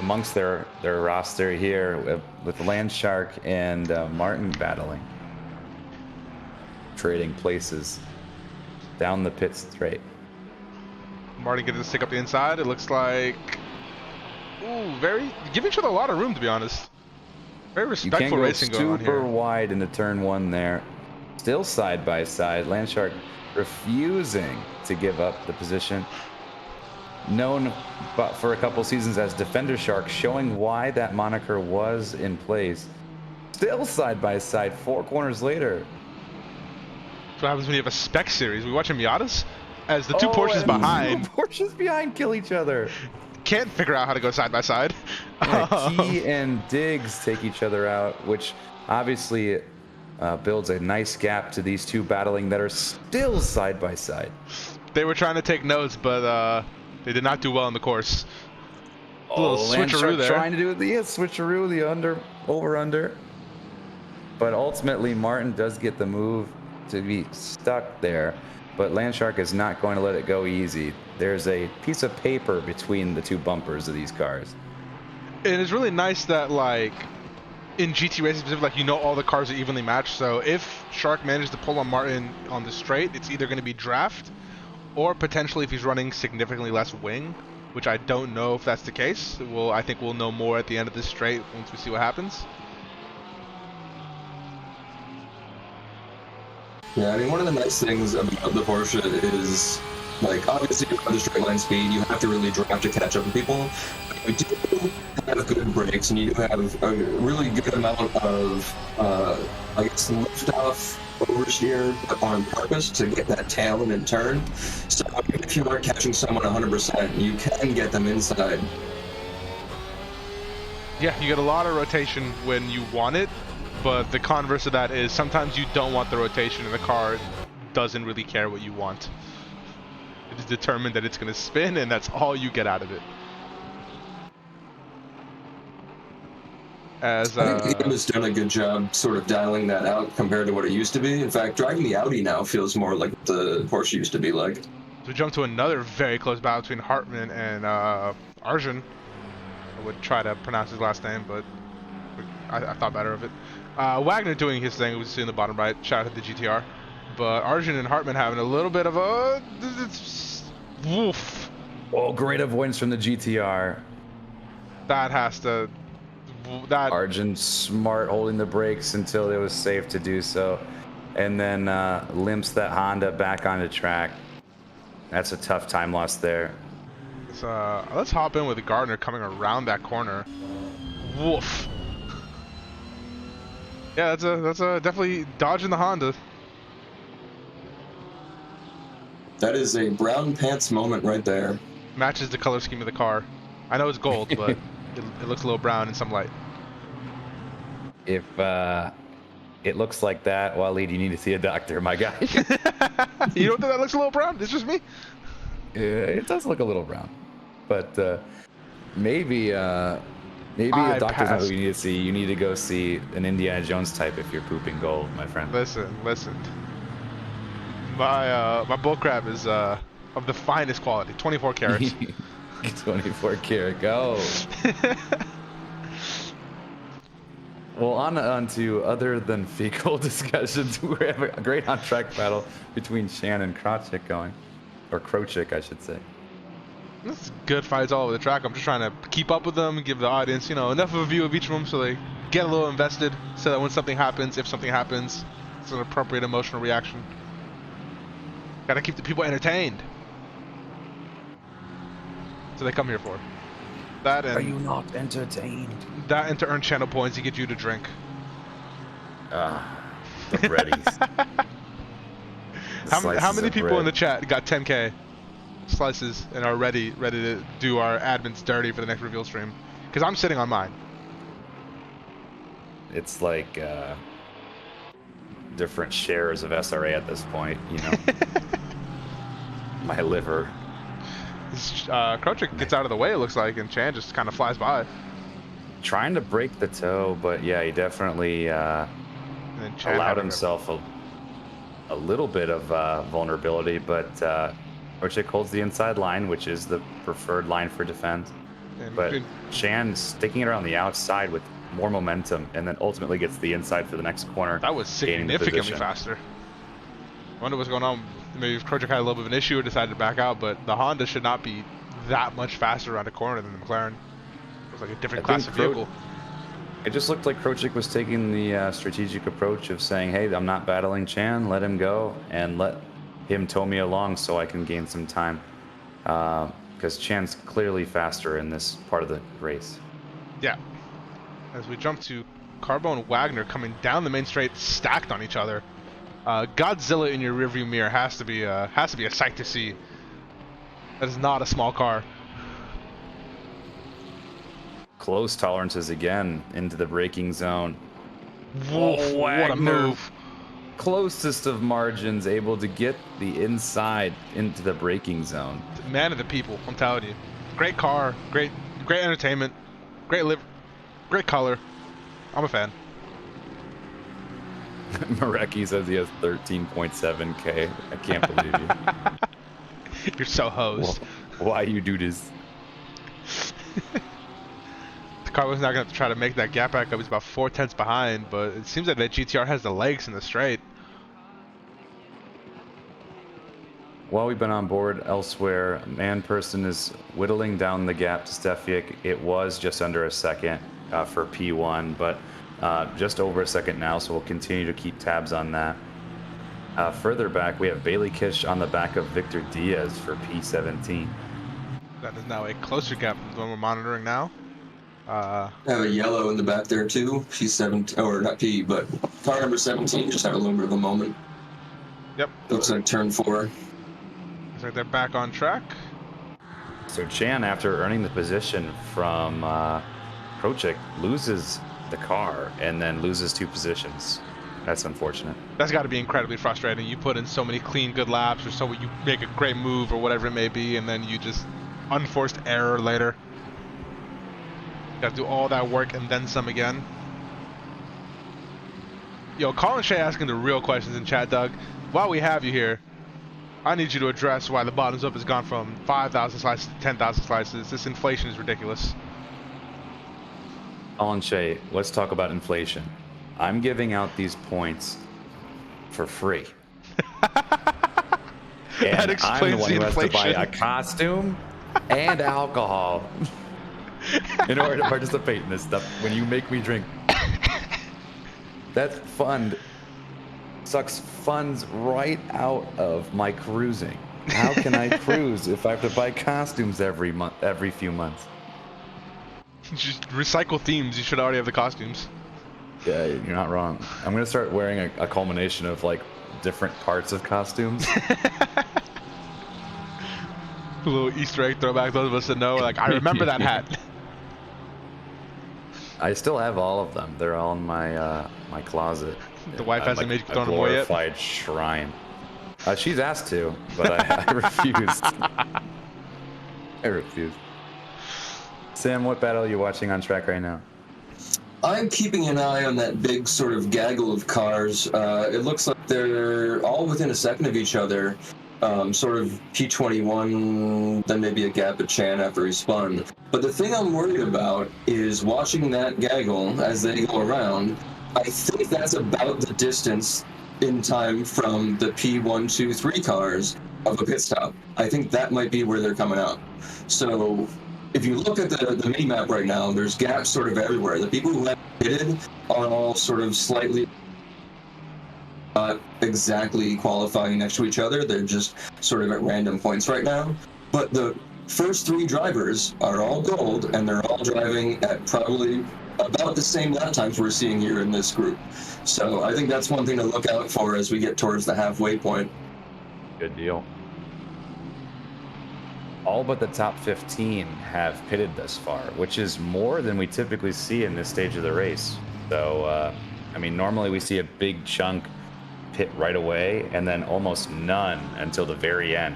amongst their roster here with Landshark and Martin battling. Trading places down the pit straight. Martin gets to stick up the inside, it looks like... Ooh, give each other a lot of room, to be honest. Very respectful racing going on here. Super wide into turn 1 there. Still side by side. Landshark refusing to give up the position. Known but for a couple seasons as Defender Shark, showing why that moniker was in place. Still side by side 4 corners later. That's what happens when you have a spec series. We watching Miatas as the 2 Porsches behind. 2 Porsches behind kill each other. Can't figure out how to go side by side. Yeah, Key and Diggs take each other out, which obviously builds a nice gap to these 2 battling that are still side by side. They were trying to take notes, but they did not do well in the course. A little switcheroo there. Trying to do the switcheroo, the over-under. But ultimately, Martin does get the move to be stuck there. But Landshark is not going to let it go easy. There's a piece of paper between the 2 bumpers of these cars. And it's really nice that, like, in GT racing specifically, like, you know all the cars are evenly matched. So if Shark manages to pull on Martin on the straight, it's either going to be draft, or potentially if he's running significantly less wing, which I don't know if that's the case. I think we'll know more at the end of this straight once we see what happens. Yeah, I mean, one of the nice things about the Porsche is, like, obviously you have the straight line speed, you have to really drive to catch up with people. You do have good brakes, and you do have a really good amount of, I guess, lift off oversteer on purpose to get that tail in and turn. So even if you aren't catching someone 100%, you can get them inside. Yeah, you get a lot of rotation when you want it, but the converse of that is sometimes you don't want the rotation and the car doesn't really care what you want. It is determined that it's going to spin, and that's all you get out of it. I think Ian has done a good job sort of dialing that out compared to what it used to be. In fact, driving the Audi now feels more like the Porsche used to be like. So we jump to another very close battle between Hartman and Arjun. I would try to pronounce his last name, but I thought better of it. Wagner doing his thing, we see in the bottom right, shout out to the GTR. But Arjun and Hartman having a little bit of a... woof. Oh, great avoidance from the GTR. That has to... Arjun smart holding the brakes until it was safe to do so. And then limps that Honda back onto track. That's a tough time loss there. Let's hop in with Gardner coming around that corner. Woof. Yeah, that's a definitely dodging the Honda. That is a brown pants moment right there. Matches the color scheme of the car. I know it's gold, but it looks a little brown in some light. If it looks like that, Waleed, you need to see a doctor, my guy. You don't think that looks a little brown? It's just me. Yeah, it does look a little brown, but maybe a doctor's not what you need to see. You need to go see an Indiana Jones type if you're pooping gold, my friend. Listen. My bullcrap is of the finest quality, 24 carats. 24 karat, go. Well, on to other than fecal discussions. We have a great on-track battle between Shan and Krochik going, or Krochik, I should say. This is good fights all over the track. I'm just trying to keep up with them and give the audience, you know, enough of a view of each of them so they get a little invested, so that when something happens, if something happens, it's an appropriate emotional reaction. Gotta keep the people entertained. So they come here for that. And Are you not entertained? that, and to earn channel points to get you to drink. The breadies. How many people in the chat got 10k slices and are ready to do our admins dirty for the next reveal stream? Because I'm sitting on mine. It's like different shares of SRA at this point, you know. My liver. Krochik gets out of the way, it looks like, and Chan just kind of flies by. Trying to break the toe, but yeah, he definitely allowed himself a little bit of vulnerability, but Krochik holds the inside line, which is the preferred line for defense. But Chan sticking it around the outside with more momentum, and then ultimately gets the inside for the next corner. That was significantly faster. I wonder what's going on. Maybe if Krochik had a little bit of an issue or decided to back out, but the Honda should not be that much faster around a corner than the McLaren. It was like a different class of vehicle. It just looked like Krochik was taking the strategic approach of saying, hey, I'm not battling Chan, let him go, and let him tow me along so I can gain some time. Because Chan's clearly faster in this part of the race. Yeah. As we jump to Carbo and Wagner coming down the main straight, stacked on each other. Godzilla in your rearview mirror has to be a sight to see. That is not a small car. Close tolerances again into the braking zone. Whoa, what a move. Closest of margins, able to get the inside into the braking zone. Man of the people, I'm telling you. Great car, great entertainment, great color. I'm a fan. Marecki says he has 13.7k. I can't believe you. You're so hosed. Why you do this? Carlos not going to have to try to make that gap back up. He's about 4/10 behind, but it seems like that GTR has the legs in the straight. While we've been on board elsewhere, Man Person is whittling down the gap to Stefiak. It was just under a second for P1, but just over a second now, so we'll continue to keep tabs on that. Further back, we have Bailey Kish on the back of Victor Diaz for P17. That is now a closer gap than the one we're monitoring now. I have a yellow in the back there too. She's 17, or not P, but car number 17 just had a little bit of a moment. Yep. Looks like turn 4. Looks like they're back on track. So Chan, after earning the position from Krochik, loses the car and then loses 2 positions. That's unfortunate. That's got to be incredibly frustrating. You put in so many clean, good laps, or so you make a great move or whatever it may be, and then you just unforced error later. You got to do all that work and then some again. Yo, Colin Shea asking the real questions in chat, Doug. While we have you here, I need you to address why the bottoms up has gone from 5,000 slices to 10,000 slices. This inflation is ridiculous. Colin Shea, let's talk about inflation. I'm giving out these points for free. That And explains I'm the one the who has to buy inflation. a costume and alcohol in order to participate in this stuff. When you make me drink, that fund sucks funds right out of my cruising. How can I cruise if I have to buy costumes every few months? Just recycle themes. You should already have the costumes. Yeah, you're not wrong. I'm gonna start wearing a culmination of like different parts of costumes. A little Easter egg throwback. Those of us that know, like, I remember that hat. I still have all of them. They're all in my my closet. The wife hasn't made you throw them away yet? Glorified shrine. She's asked to, but I refused. I refused. Sam, what battle are you watching on track right now? I'm keeping an eye on that big sort of gaggle of cars. It looks like they're all within a second of each other. Sort of P21, then maybe a gap at Chan after he spun. But the thing I'm worried about is watching that gaggle as they go around. I think that's about the distance in time from the P1, 2, 3 cars. of a pit stop. I think that might be where they're coming out. So if you look at the mini map right now, there's gaps sort of everywhere. The people who have pitted are all sort of slightly not exactly qualifying next to each other. They're just sort of at random points right now. But the first 3 drivers are all gold, and they're all driving at probably about the same lap times we're seeing here in this group. So I think that's one thing to look out for as we get towards the halfway point. Good deal. All but the top 15 have pitted thus far, which is more than we typically see in this stage of the race. So, I mean, normally we see a big chunk pit right away and then almost none until the very end,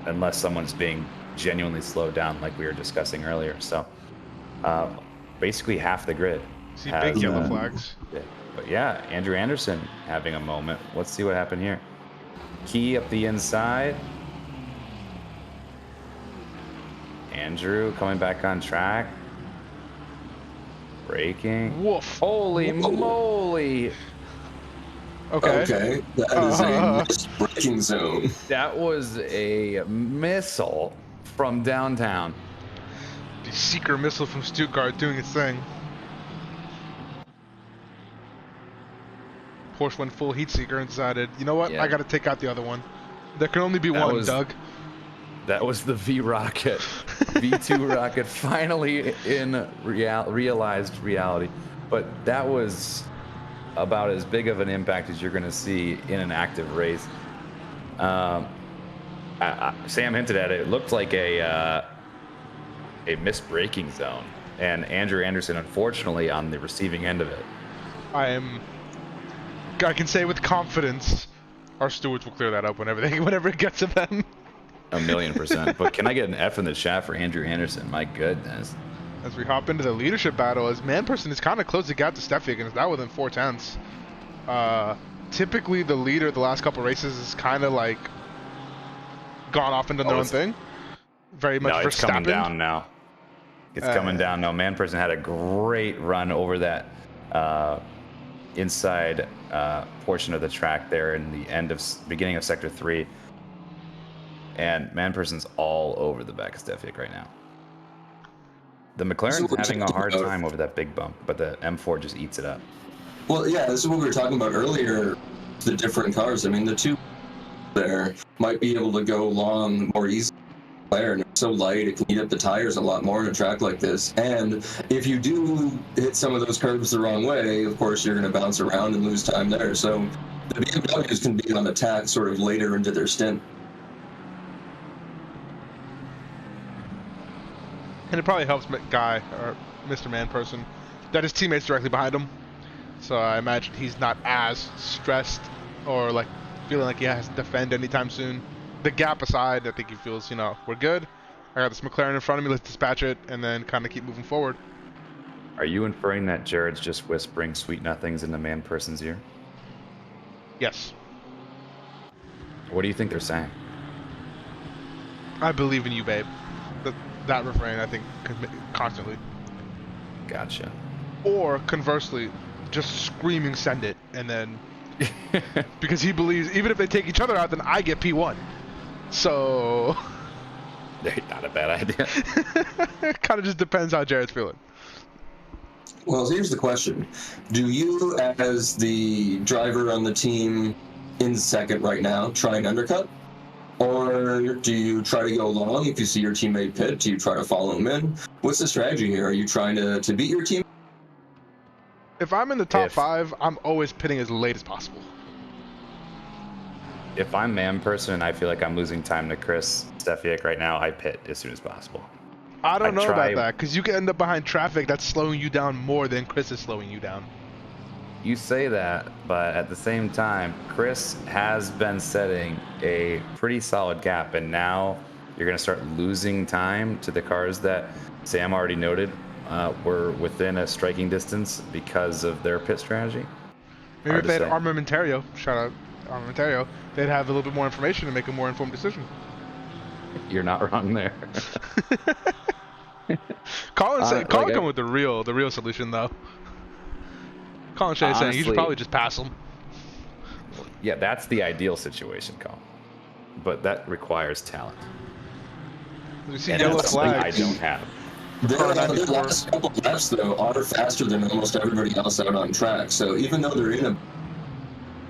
unless someone's being genuinely slowed down like we were discussing earlier. So, basically half the grid. See big yellow flags. But yeah, Andrew Anderson having a moment. Let's see what happened here. Key up the inside. Andrew coming back on track. Braking. Woof. Holy moly. Okay, that is a missed braking zone. That was a missile from downtown. The Seeker missile from Stuttgart doing its thing. Porsche went full heat seeker and decided, you know what, Yeah. I gotta take out the other one. There can only be one, Doug. That was the V rocket. V2 rocket finally in realized reality. But that was about as big of an impact as you're going to see in an active race. Sam hinted at it. It looked like a missed braking zone. And Andrew Anderson, unfortunately, on the receiving end of it. I can say with confidence, our stewards will clear that up whenever it gets to them. 1,000,000%. But can I get an F in the chat for Andrew Anderson? My goodness. As we hop into the leadership battle, as Manperson is kind of closed the gap to Stefik and is now within 4/10. Typically, the leader the last couple races is kind of like gone off and done their own thing. Very much No, for it's coming down now. It's coming down now. Manperson had a great run over that inside portion of the track there in the beginning of Sector 3. And Manperson's all over the back of Stefik right now. The McLaren's having a hard time over that big bump, but the M4 just eats it up. Well, yeah, this is what we were talking about earlier, the different cars. I mean, the two there might be able to go long more easily. And it's so light, it can eat up the tires a lot more on a track like this. And if you do hit some of those curves the wrong way, of course, you're going to bounce around and lose time there. So the BMWs can be on attack sort of later into their stint. And it probably helps Guy, or Mr. Manperson, that his teammate's directly behind him. So I imagine he's not as stressed or like feeling like he has to defend anytime soon. The gap aside, I think he feels, we're good. I got this McLaren in front of me, let's dispatch it, and then kind of keep moving forward. Are you inferring that Jared's just whispering sweet nothings in the Manperson's ear? Yes. What do you think they're saying? I believe in you, babe. That refrain, I think, constantly. Gotcha. Or, conversely, just screaming send it, and then... because he believes, even if they take each other out, then I get P1. So... Not a bad idea. It kind of just depends how Jared's feeling. Well, here's the question. Do you, as the driver on the team in second right now, try and undercut? Or do you try to go long if you see your teammate pit? Do you try to follow him in? What's the strategy here? Are you trying to beat your team? If I'm in the top 5, I'm always pitting as late as possible. If I'm Manperson and I feel like I'm losing time to Chris Stefiak right now, I pit as soon as possible. I don't know about that, because you can end up behind traffic that's slowing you down more than Chris is slowing you down. You say that, but at the same time, Chris has been setting a pretty solid gap, and now you're going to start losing time to the cars that Sam already noted were within a striking distance because of their pit strategy. Maybe if they had Armamentario, shout out Armamentario, they'd have a little bit more information to make a more informed decision. You're not wrong there. Colin come with the real solution though. Colin Shea is saying you should probably just pass him. Yeah, that's the ideal situation, Colin. but that requires talent. You see And yellow that's something I flags. don't have. Their last couple laps, though, are faster than almost everybody else out on track. So even though they're in a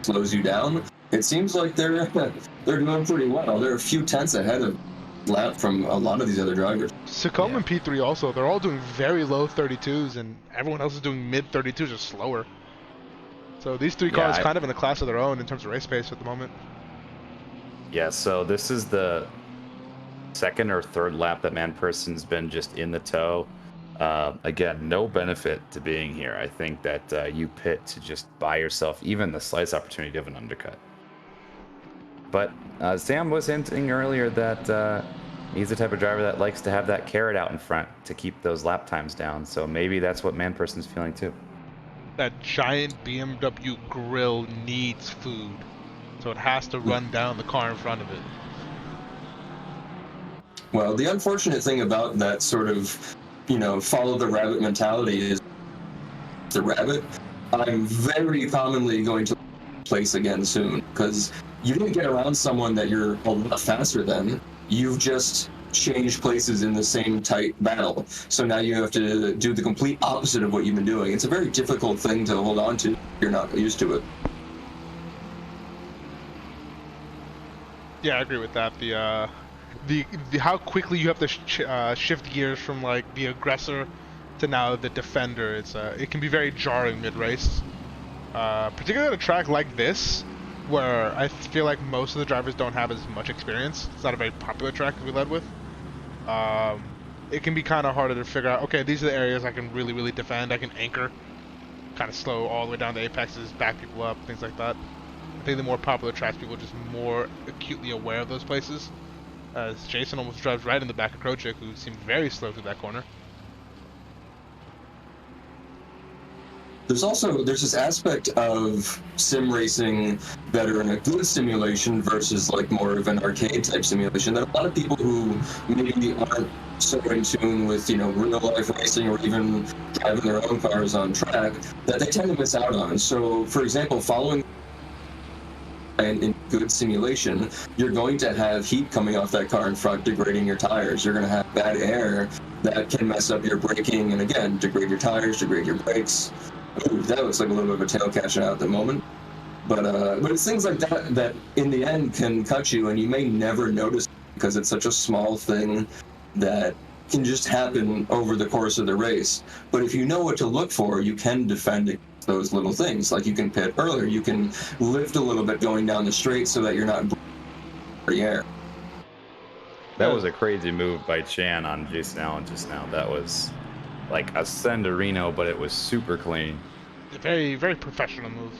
slows you down, it seems like they're doing pretty well. They're a few tenths ahead of lap from a lot of these other drivers. Succumb and P3 also, they're all doing very low 32s, and everyone else is doing mid 32s or slower. So these three cars kind of in a class of their own in terms of race pace at the moment. Yeah, so this is the second or third lap that Man-Person's been just in the tow. Again, no benefit to being here. I think that you pit to just buy yourself even the slightest opportunity of an undercut. But Sam was hinting earlier that he's the type of driver that likes to have that carrot out in front to keep those lap times down. So maybe that's what Man-Person's feeling too. That giant BMW grill needs food, so it has to run down the car in front of it. Well, the unfortunate thing about that sort of, follow the rabbit mentality is the rabbit. I'm very commonly going to place again soon, because you didn't get around someone that you're a lot faster than. You've just changed places in the same tight battle. So now you have to do the complete opposite of what you've been doing. It's a very difficult thing to hold on to if you're not used to it. Yeah, I agree with that. The how quickly you have to shift gears from like the aggressor to now the defender. It can be very jarring mid-race, particularly at a track like this, where I feel like most of the drivers don't have as much experience. It's not a very popular track to be led with. It can be kind of harder to figure out, okay, these are the areas I can really defend. I can anchor, kind of slow all the way down to apexes, back people up, things like that. I think the more popular tracks, people are just more acutely aware of those places. As Jason almost drives right in the back of Krojcik, who seemed very slow through that corner. There's this aspect of sim racing that are in a good simulation versus like more of an arcade type simulation that a lot of people who maybe aren't so in tune with real life racing or even driving their own cars on track that they tend to miss out on. So for example, following in good simulation, you're going to have heat coming off that car in front, degrading your tires. You're going to have bad air that can mess up your braking and again degrade your tires, degrade your brakes. Ooh, that looks like a little bit of a tail catching out at the moment. But it's things like that that in the end can cut you, and you may never notice because it's such a small thing that can just happen over the course of the race. But if you know what to look for, you can defend against those little things. Like you can pit earlier, you can lift a little bit going down the straight so that you're not the air. That was a crazy move by Chan on Jason Allen just now. That was like a Senderino, but it was super clean. A very, very professional move.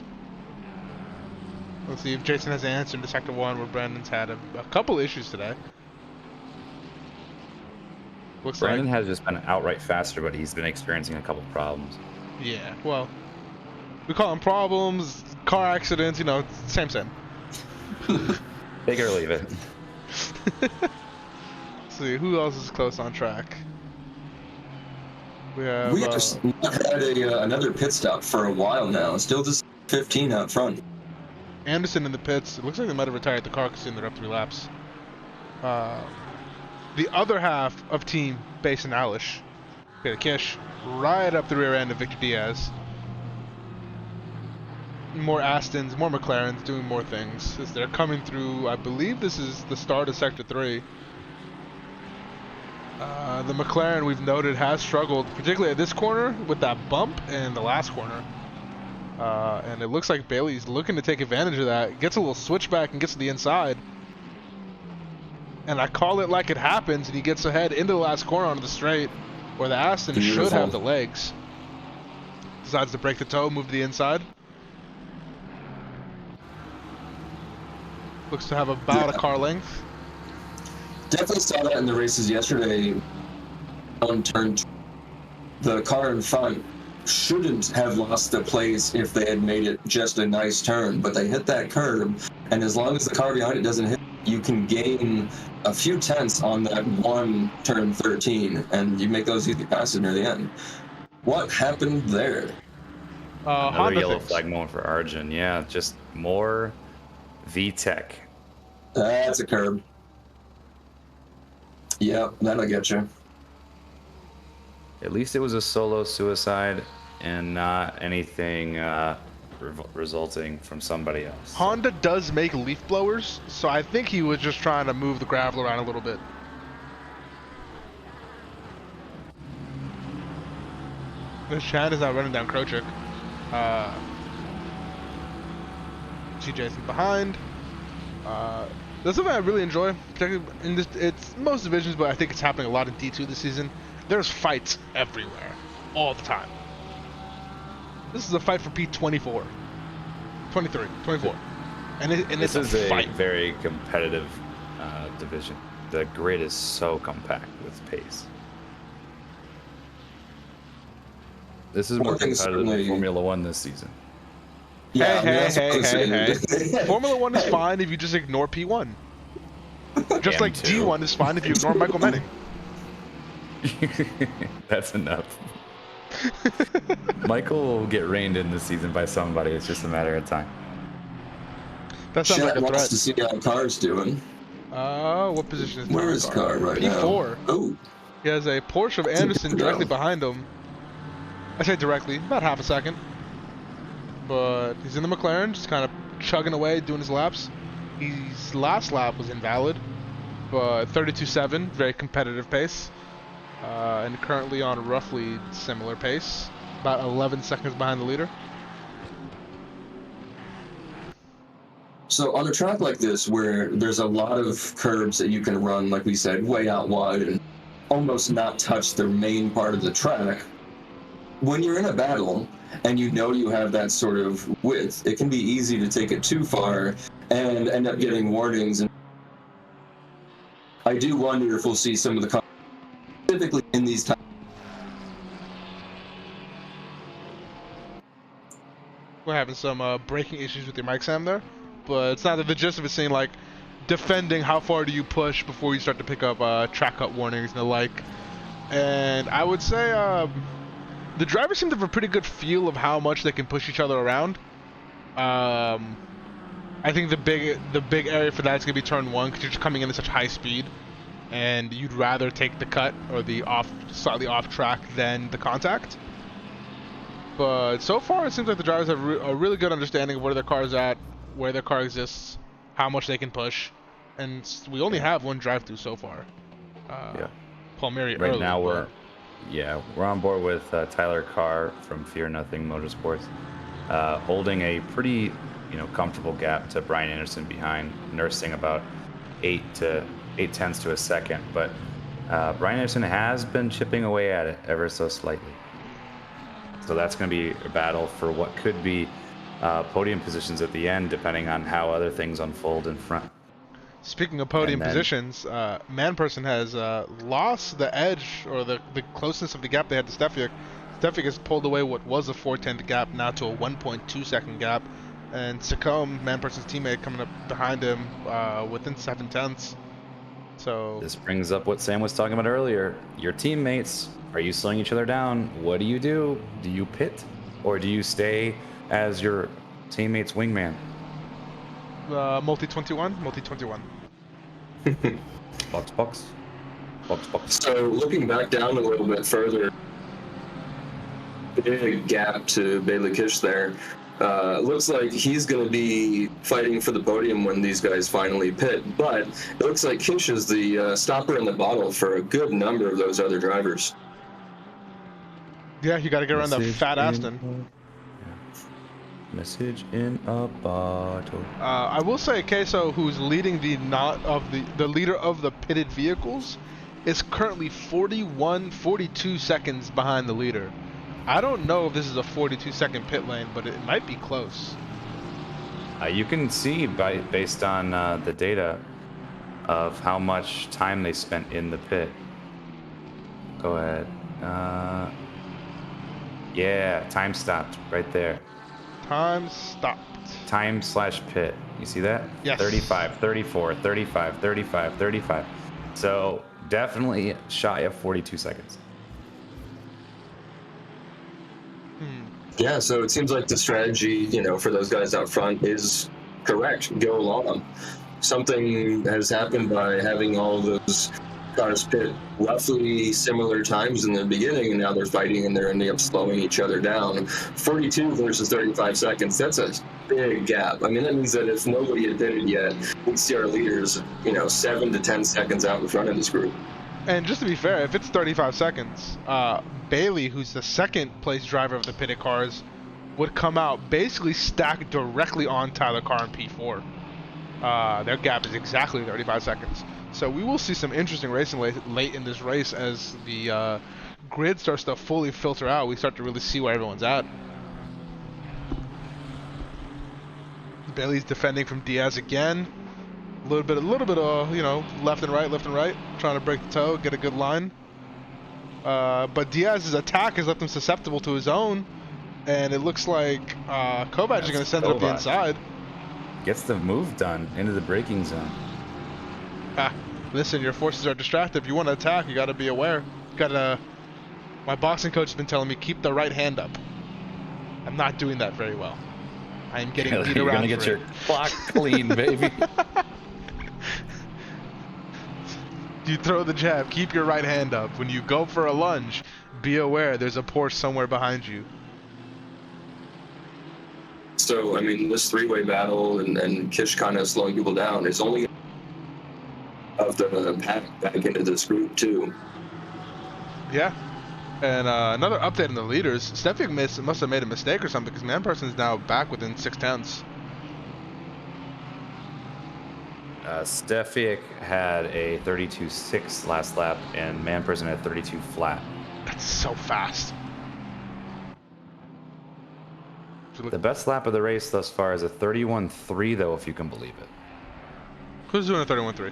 Let's see if Jason has an answer to Sector 1, where Brandon's had a couple issues today. Brandon has just been outright faster, but he's been experiencing a couple problems. Yeah, well, we call them problems, car accidents, same. Take it or leave it. Let's see, who else is close on track? We have not had another pit stop for a while now. Still just 15 out front. Anderson in the pits. It looks like they might have retired the car because they're up 3 laps. The other half of Team Basin Alish. Okay, Kish right up the rear end of Victor Diaz. More Astons, more McLarens doing more things as they're coming through. I believe this is the start of Sector 3. The McLaren we've noted has struggled, particularly at this corner with that bump and the last corner. And it looks like Bailey's looking to take advantage of that. Gets a little switchback and gets to the inside. And I call it like it happens, and he gets ahead into the last corner onto the straight, where the Aston should have the legs. Decides to break the toe, move to the inside. Looks to have about a car length. Definitely saw that in the races yesterday. On turn, the car in front shouldn't have lost the place if they had made it just a nice turn, but they hit that curb, and as long as the car behind it doesn't hit, you can gain a few tenths on that one turn 13, and you make those easy passes near the end. What happened there? Another yellow flag moment for Arjun. Yeah, just more VTEC That's a curb. Yep, that'll get you. At least it was a solo suicide and not anything resulting from somebody else. Honda does make leaf blowers, so I think he was just trying to move the gravel around a little bit. The Chad is now running down Krochik. TJ's behind. That's something I really enjoy, particularly in this. It's most divisions, but I think it's happening a lot in D2 this season. There's fights everywhere, all the time. This is a fight for P24, 23, 24, and This it's is a fight. very competitive division. The grid is so compact with pace. This is more competitive than Formula One this season. Yeah, Hey. Formula 1 is fine if you just ignore P1. Just like M2. D1 is fine if you ignore Michael Manning. That's enough. Michael will get reined in this season by somebody. It's just a matter of time. That sounds like Chad a wants to threat. see how Carr's doing. What position is Where is Car right P4. now? Oh, He has a Porsche of That's a Anderson good directly round. behind him. I say directly, about half a second. But he's in the McLaren, just kind of chugging away, doing his laps. His last lap was invalid, but 32.7, very competitive pace. And currently on a roughly similar pace, about 11 seconds behind the leader. so on a track like this where there's a lot of curbs that you can run, like we said, way out wide and almost not touch the main part of the track, when you're in a battle and you know you have that sort of width, it can be easy to take it too far and end up getting warnings. And I do wonder if we'll see some of the specifically in these times. We're having some braking issues with your mic, Sam, there. But it's not the gist of it saying, like, defending how far do you push before you start to pick up track cut warnings and the like. And I would say the drivers seem to have a pretty good feel of how much they can push each other around. I think the big area for that is going to be turn 1 because you're just coming in at such high speed. And you'd rather take the cut or the slightly off track than the contact. But so far, it seems like the drivers have a really good understanding of where their car's at, where their car exists, how much they can push, and we only have one drive-through so far. Yeah. Palmieri Right early, now but we're on board with Tyler Carr from Fear Nothing Motorsports, holding a pretty comfortable gap to Brian Anderson behind, nursing about 8 tenths to a second. But Brian Anderson has been chipping away at it ever so slightly. So that's going to be a battle for what could be podium positions at the end, depending on how other things unfold in front. Speaking of podium And then- positions, Manperson has lost the edge or the closeness of the gap they had to Stefiak. Stefiak has pulled away what was a 4:10 gap now to a 1.2 second gap, and Sacombe, Manperson's teammate, coming up behind him within 7 tenths. So This brings up what Sam was talking about earlier. Your teammates, are you slowing each other down? What do? Do you pit, or do you stay as your teammate's wingman? multi 21. Box. So looking back down a little bit further, big gap to Bailey Kish there. Looks like he's going to be fighting for the podium when these guys finally pit, but it looks like Kish is the stopper in the bottle for a good number of those other drivers. Yeah, you got to get around that fat Aston. Message in a bottle. I will say, Queso, who's leading the leader of the pitted vehicles, is currently 42 seconds behind the leader. I don't know if this is a 42-second pit lane, but it might be close. You can see based on the data of how much time they spent in the pit. Go ahead. Yeah, time stopped right there. Time stopped. Time/pit. You see that? Yes. 35, 34, 35, 35, 35. So definitely shy of 42 seconds. Yeah, so it seems like the strategy, for those guys out front is correct. Go along. something has happened by having all of those cars pit roughly similar times in the beginning, and now they're fighting and they're ending up slowing each other down. 42 versus 35 seconds, that's a big gap. I mean, that means that if nobody had pitted yet, we'd see our leaders, 7 to 10 seconds out in front of this group. And just to be fair, if it's 35 seconds, Bailey, who's the second place driver of the pitted cars, would come out basically stacked directly on Tyler Carr and P4. Their gap is exactly 35 seconds. So we will see some interesting racing late in this race as the grid starts to fully filter out. We start to really see where everyone's at. Bailey's defending from Diaz again. A little bit of, left and right, trying to break the toe, get a good line. But Diaz's attack has left him susceptible to his own, and it looks like Kovac is going to send it up the inside. Gets the move done into the braking zone. Listen, your forces are distracted. If you want to attack, you got to be aware. My boxing coach has been telling me keep the right hand up. I'm not doing that very well. I am getting beat around. You're gonna get your clock clean, baby. You throw the jab, keep your right hand up. When you go for a lunge, be aware there's a Porsche somewhere behind you. So, I mean, this three-way battle and Kish kind of slowing people down is only of the pack back into this group, too. Yeah. And another update on the leaders. Stefic must have made a mistake or something because Manperson is now back within 6/10. Stefic had a 32.6 last lap, and Manperson had 32 flat. That's so fast. The best lap of the race thus far is a 31.3, though, if you can believe it. Who's doing a 31.3?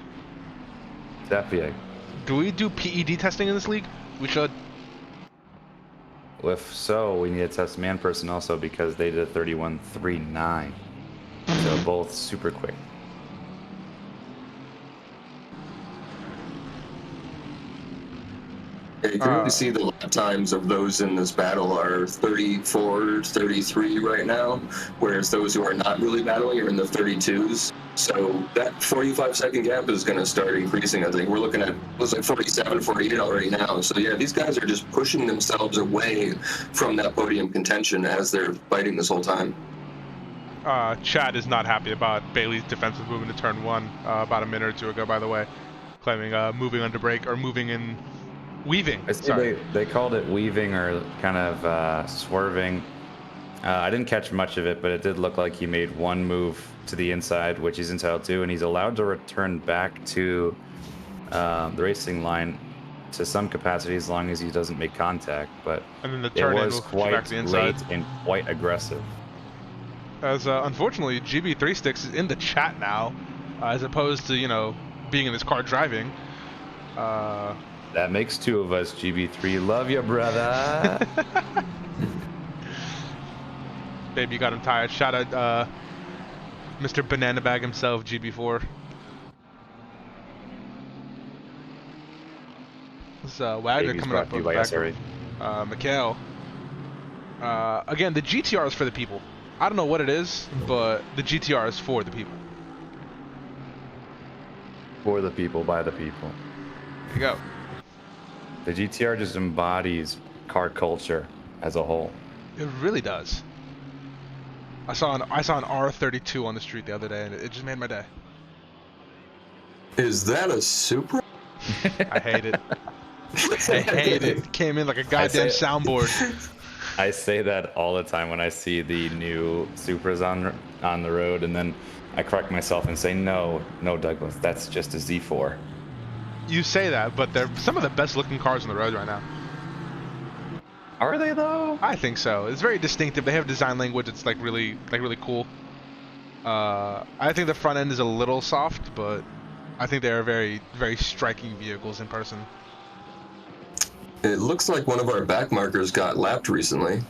Stefic. Do we do PED testing in this league? We should. If so, we need to test Manperson also because they did a 31.39. So both super quick. Yeah, you can really see the lap times of those in this battle are 34, 33 right now, whereas those who are not really battling are in the 32s. So that 45-second gap is going to start increasing. I think we're looking at, looks like 47, 48 already now. So yeah, these guys are just pushing themselves away from that podium contention as they're fighting this whole time. Chad is not happy about Bailey's defensive movement to turn one about a minute or two ago, by the way, claiming moving under brake or moving in. Weaving. They called it weaving or kind of swerving. I didn't catch much of it, but it did look like he made one move to the inside, which he's entitled to, and he's allowed to return back to the racing line to some capacity as long as he doesn't make contact. But and then the it was back quite to the inside. late and quite aggressive. As unfortunately, GB3 Sticks is in the chat now, as opposed to being in this car driving. That makes two of us, GB3. Love you, brother. Baby, you got him tired. Shout out Mr. Banana Bag himself, GB4. This Wagner Baby's coming brought up to you on by the back. SRA. Mikhail. Again, the GTR is for the people. I don't know what it is, but the GTR is for the people. For the people, by the people. There you go. The GTR just embodies car culture as a whole. It really does. I saw an R32 on the street the other day, and it just made my day. Is that a Supra? I hate it. I hate it. Came in like a goddamn soundboard. I say that all the time when I see the new Supras on the road, and then I correct myself and say, no, Douglas, that's just a Z4. You say that, but they're some of the best looking cars on the road right now. Are they though? I think so. It's very distinctive. They have design language. It's like really cool. I think the front end is a little soft, but I think they are very, very striking vehicles in person. It looks like one of our back markers got lapped recently.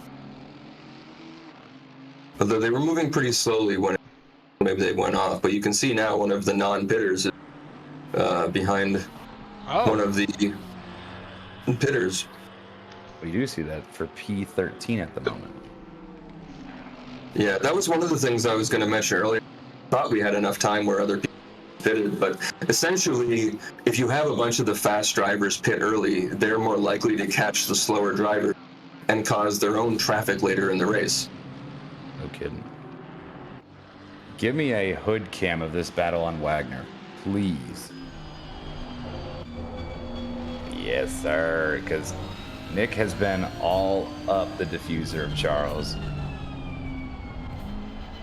Although they were moving pretty slowly when maybe they went off, but you can see now one of the non-pitters is behind one of the pitters. We do see that for P13 at the moment. Yeah, that was one of the things I was going to mention earlier. I thought we had enough time where other people pitted, but essentially, if you have a bunch of the fast drivers pit early, they're more likely to catch the slower driver and cause their own traffic later in the race. No kidding. Give me a hood cam of this battle on Wagner, please. Yes, sir, because Nick has been all up the diffuser of Charles.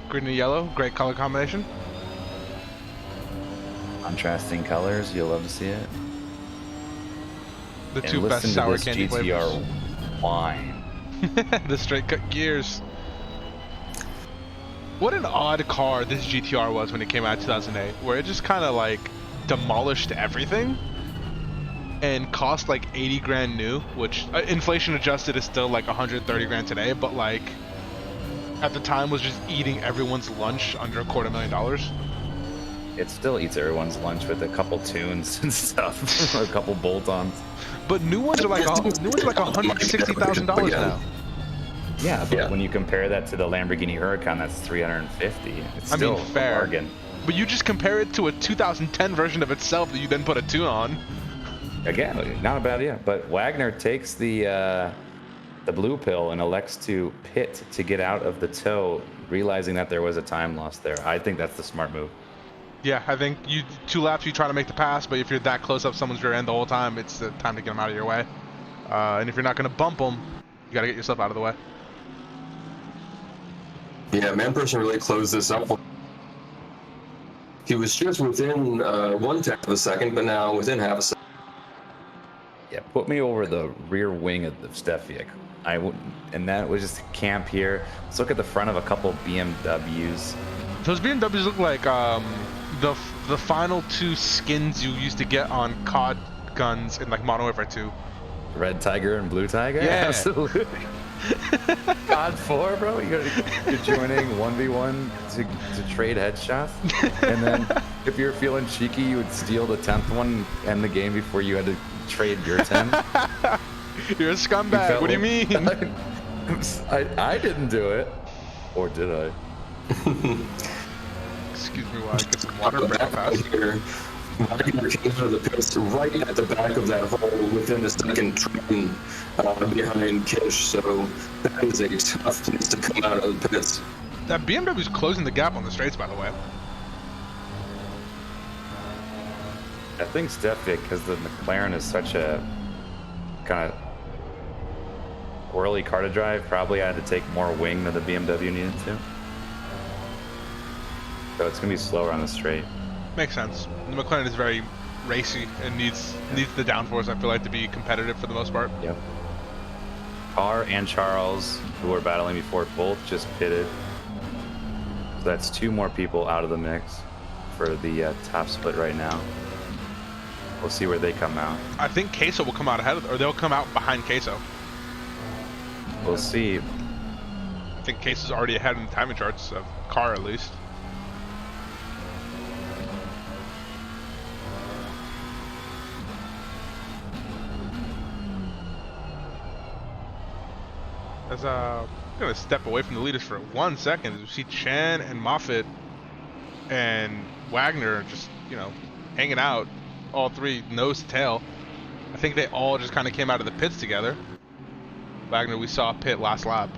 Green and yellow, great color combination. Contrasting colors, you'll love to see it. The And two listen best to sour this candy GTR flavors. wine. The straight cut gears. What an odd car this GTR was when it came out in 2008, where it just kind of like demolished everything and cost like 80 grand new, which inflation adjusted is still like 130 grand today, but like at the time was just eating everyone's lunch under $250,000. It still eats everyone's lunch with a couple tunes and stuff, a couple bolt-ons. But new ones are like $160,000 now. Yeah, but when you compare that to the Lamborghini Huracan, that's $350. It's still fair. a bargain. But you just compare it to a 2010 version of itself that you then put a tune on. Again, not a bad idea. But Wagner takes the blue pill and elects to pit to get out of the tow, realizing that there was a time loss there. I think that's the smart move. Yeah, I think 2 laps you try to make the pass, but if you're that close up someone's rear end the whole time, it's the time to get them out of your way. And if you're not going to bump them, you got to get yourself out of the way. Yeah, Man-Person really closed this up. He was just within 1/10 of a second, but now within half a second. Yeah, put me over the rear wing of the Steffiak. I wouldn't, and that was just a camp here. Let's look at the front of a couple BMWs. Those BMWs look like the final 2 skins you used to get on COD guns in like Modern Warfare 2. Red Tiger and Blue Tiger? Yeah. Absolutely. COD 4, bro? You're joining 1v1 to trade headshots? And then if you're feeling cheeky, you would steal the 10th one and end the game before you had to trade your 10? You're a scumbag. What do you mean? I didn't do it. Or did I? Excuse me while I get some water real fast. Wagner came out of the pits right at the back of that hole within a second train behind Kish, so that is a tough place to come out of the pits. That BMW is closing the gap on the straights, by the way. I think Steffiak, because the McLaren is such a kind of whirly car to drive, probably had to take more wing than the BMW needed to. So it's going to be slower on the straight. Makes sense. The McLaren is very racy and needs the downforce, I feel like, to be competitive for the most part. Yep. Carr and Charles, who were battling before, both just pitted. So that's 2 more people out of the mix for the top split right now. We'll see where they come out. I think Queso will come out ahead of, or they'll come out behind Queso. We'll see. I think Queso's already ahead in the timing charts of Carr, at least. As I'm gonna step away from the leaders for 1 second, as we see Chan and Moffitt and Wagner just, hanging out, all 3 nose to tail. I think they all just kind of came out of the pits together. Wagner, we saw pit last lap.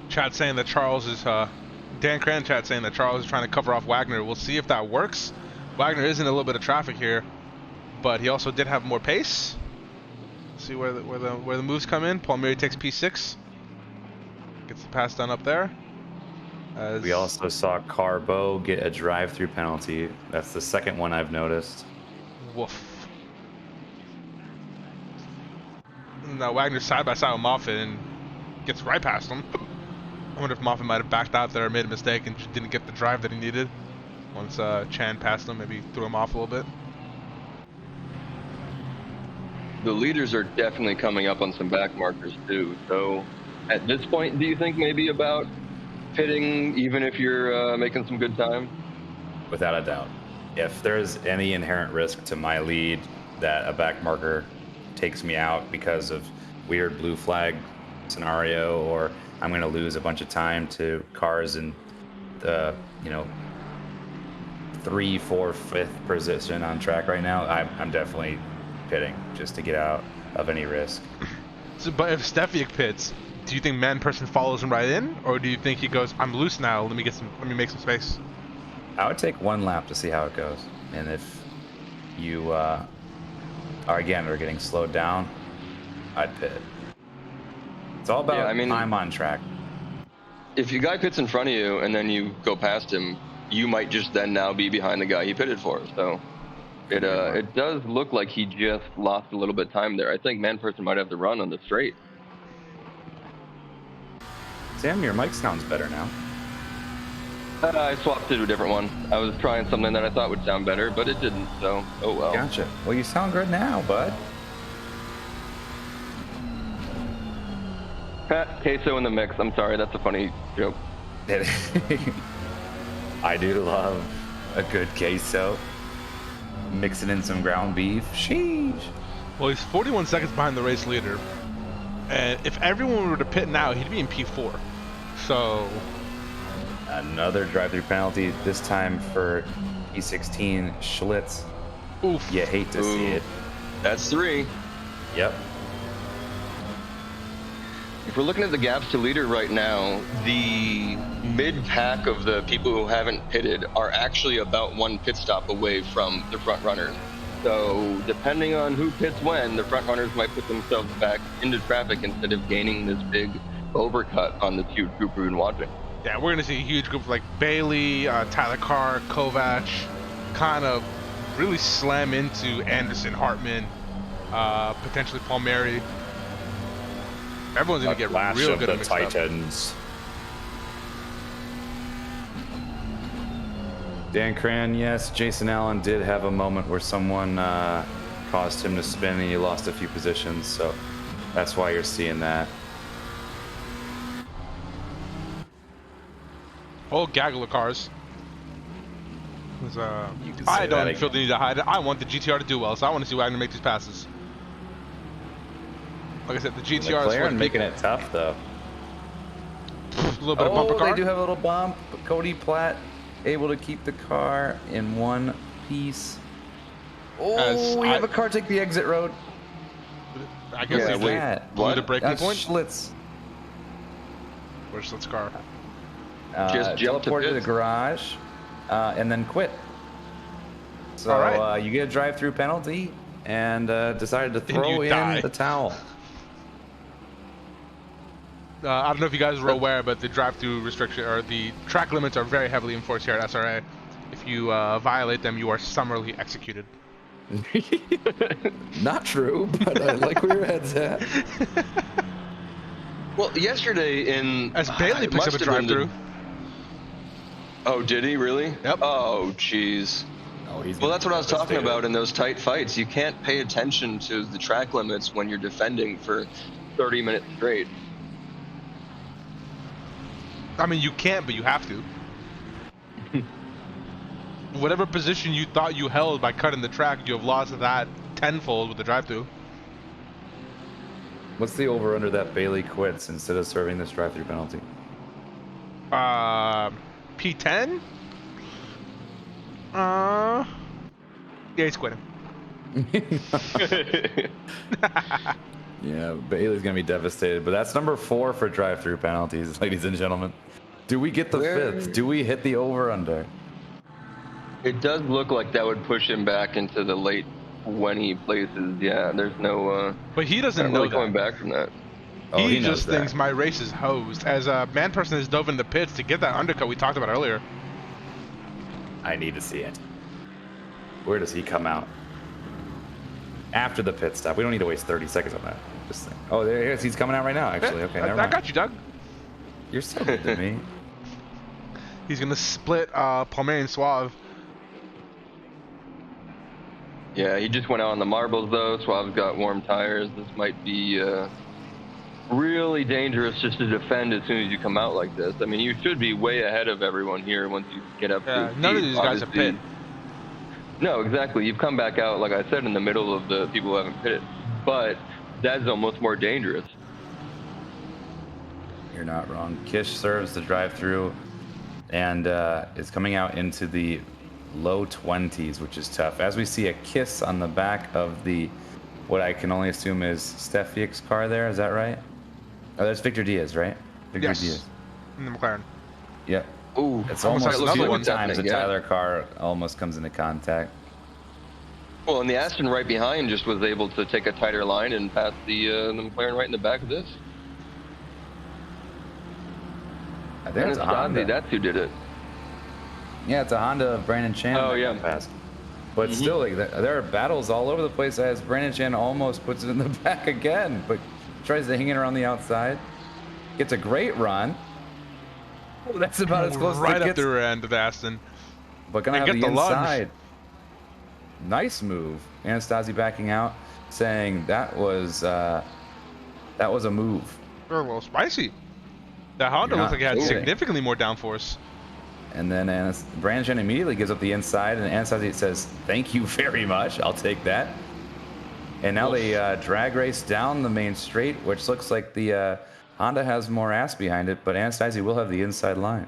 Chat saying that Charles is, Dan Cran chat saying that Charles is trying to cover off Wagner. We'll see if that works. Wagner is in a little bit of traffic here, but he also did have more pace. See where the moves come in. Palmieri takes P6. Gets the pass done up there. We also saw Carbo get a drive-through penalty. That's the second one I've noticed. Woof. Now Wagner's side by side with Moffitt and gets right past him. I wonder if Moffitt might have backed out there or made a mistake and just didn't get the drive that he needed. Once Chan passed him, maybe threw him off a little bit. The leaders are definitely coming up on some back markers too. So at this point, do you think maybe about pitting even if you're making some good time? Without a doubt. If there's any inherent risk to my lead that a back marker takes me out because of weird blue flag scenario, or I'm going to lose a bunch of time to cars in the, 3, 4, 5th position on track right now, I'm definitely pitting just to get out of any risk. So, but if Stefiak pits, do you think man person follows him right in, or do you think he goes, I'm loose now, let me make some space? I would take 1 lap to see how it goes, and if you are getting slowed down, I'd pit. It's all about time on track. If your guy pits in front of you and then you go past him, you might just then now be behind the guy he pitted for. So it does look like he just lost a little bit of time there. I think man person might have to run on the straight. Sam, your mic sounds better now. I swapped to a different one. I was trying something that I thought would sound better, but it didn't, so oh well. Gotcha. Well, you sound good now, bud. Queso in the mix. I'm sorry, that's a funny joke. I do love a good queso. Mixing in some ground beef. Sheesh. Well, he's 41 seconds behind the race leader. And if everyone were to pit now, he'd be in P4. So... Another drive-through penalty, this time for E16 Schlitz. Oof. You hate to see it. That's 3. Yep. If we're looking at the gaps to leader right now, the mid-pack of the people who haven't pitted are actually about 1 pit stop away from the front runners. So depending on who pits when, the front runners might put themselves back into traffic instead of gaining this big overcut on this huge group we've been watching. Yeah, we're going to see a huge group like Bailey, Tyler Carr, Kovac, kind of really slam into Anderson, Hartman, potentially Palmieri. Everyone's going to get real good at mixed up. Titans. Dan Cran, yes, Jason Allen did have a moment where someone caused him to spin and he lost a few positions, so that's why you're seeing that. Whole gaggle of cars. I don't feel the need to hide it. I want the GTR to do well, so I want to see Wagner make these passes. Like I said, the GTR McLaren is making it tough, though. A little bit of bumper car. They do have a little bump. Cody Platt able to keep the car in one piece. Oh, we have a car take the exit road. I guess he's that. Blew the braking point. Schlitz. Where's Schlitz's car? Just jump to the garage, and then quit. So you get a drive-through penalty, and decided to throw in the towel. I don't know if you guys were aware, but the drive-through restriction or the track limits are very heavily enforced here at SRA. If you violate them, you are summarily executed. Not true, but I like where your head's at. Well, yesterday as Bailey picks up a drive-through. Oh, did he really? Yep. Oh, jeez. Well, that's what I was talking about in those tight fights. You can't pay attention to the track limits when you're defending for 30 minutes straight. I mean, you can't, but you have to. Whatever position you thought you held by cutting the track, you have lost that tenfold with the drive-through. What's the over-under that Bailey quits instead of serving this drive-through penalty? P10? Yeah, he's quitting. Yeah, Bailey's gonna be devastated, but that's number 4 for drive-through penalties, ladies and gentlemen. Do we get the 5th? Do we hit the over-under? It does look like that would push him back into the late 20 places. Yeah, there's no. But he doesn't know really coming back from that. He just thinks my race is hosed. As a man person has dove in the pits to get that undercut we talked about earlier. I need to see it. Where does he come out? After the pit stop. We don't need to waste 30 seconds on that. Just think. Oh, there he is. He's coming out right now, actually. Okay, never mind. I got you, Doug. You're so good to me. He's going to split Palmieri and Suave. Yeah, he just went out on the marbles, though. Suave's got warm tires. This might be really dangerous just to defend as soon as you come out like this. I mean, you should be way ahead of everyone here once you get up to none of these guys have pit. No, exactly. You've come back out, like I said, in the middle of the people who haven't pitted. But that's almost more dangerous. You're not wrong. Kish serves the drive-through and is coming out into the low 20s, which is tough. As we see a kiss on the back of the, what I can only assume is Stefiak's car there. Is that right? Oh, that's Victor Diaz, right? Victor Yes. Diaz. In the McLaren. Yep. Ooh, It's almost almost like another two one times the happening, yeah. Tyler car almost comes into contact. Well, and the Aston right behind just was able to take a tighter line and pass the McLaren right in the back of this. I think it's a Honda. That's who did it. Yeah, it's a Honda of Brandon Chan. Oh, that yeah. got past. But still, like, there are battles all over the place as Brandon Chan almost puts it in the back again, but tries to hang it around the outside. Gets a great run. Oh, that's about as close right as it up gets. the rear end of Aston. But gonna And have get the the lunge. inside. Nice move. Anastasi backing out, saying that was a move. They're a little spicy. The Honda You're looks like it had not kidding. significantly more downforce. And then Brandon Chan immediately gives up the inside, and Anastasi says, "Thank you very much. I'll take that." And now they drag race down the main straight, which looks like the Honda has more ass behind it, but Anastasi will have the inside line.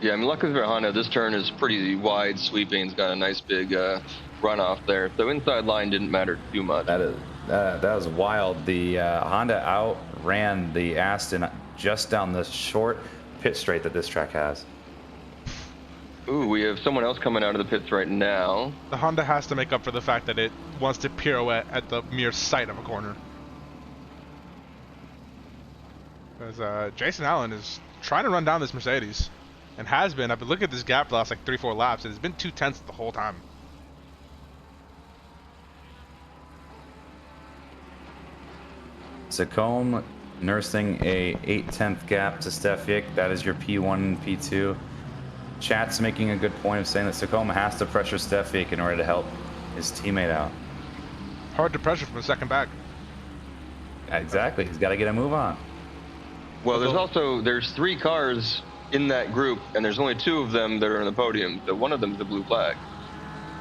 Yeah, I mean, luckily for Honda, this turn is pretty wide, sweeping. It's got a nice big runoff there, so inside line didn't matter too much. That was wild. The Honda outran the Aston just down the short pit straight that this track has. Ooh, we have someone else coming out of the pits right now. The Honda has to make up for the fact that it wants to pirouette at the mere sight of a corner. Because Jason Allen is trying to run down this Mercedes. And has been. I've been looking at this gap the last like 3-4 laps. It's been 2/10 the whole time. Sacombe nursing a 8/10 gap to Stefiak. That is your P1 and P2. Chat's making a good point of saying that Sacombe has to pressure Stefiak in order to help his teammate out. Hard to pressure from the second back. Exactly. He's got to get a move on. Well, there's 3 cars in that group, and there's only 2 of them that are on the podium. So one of them is the blue flag.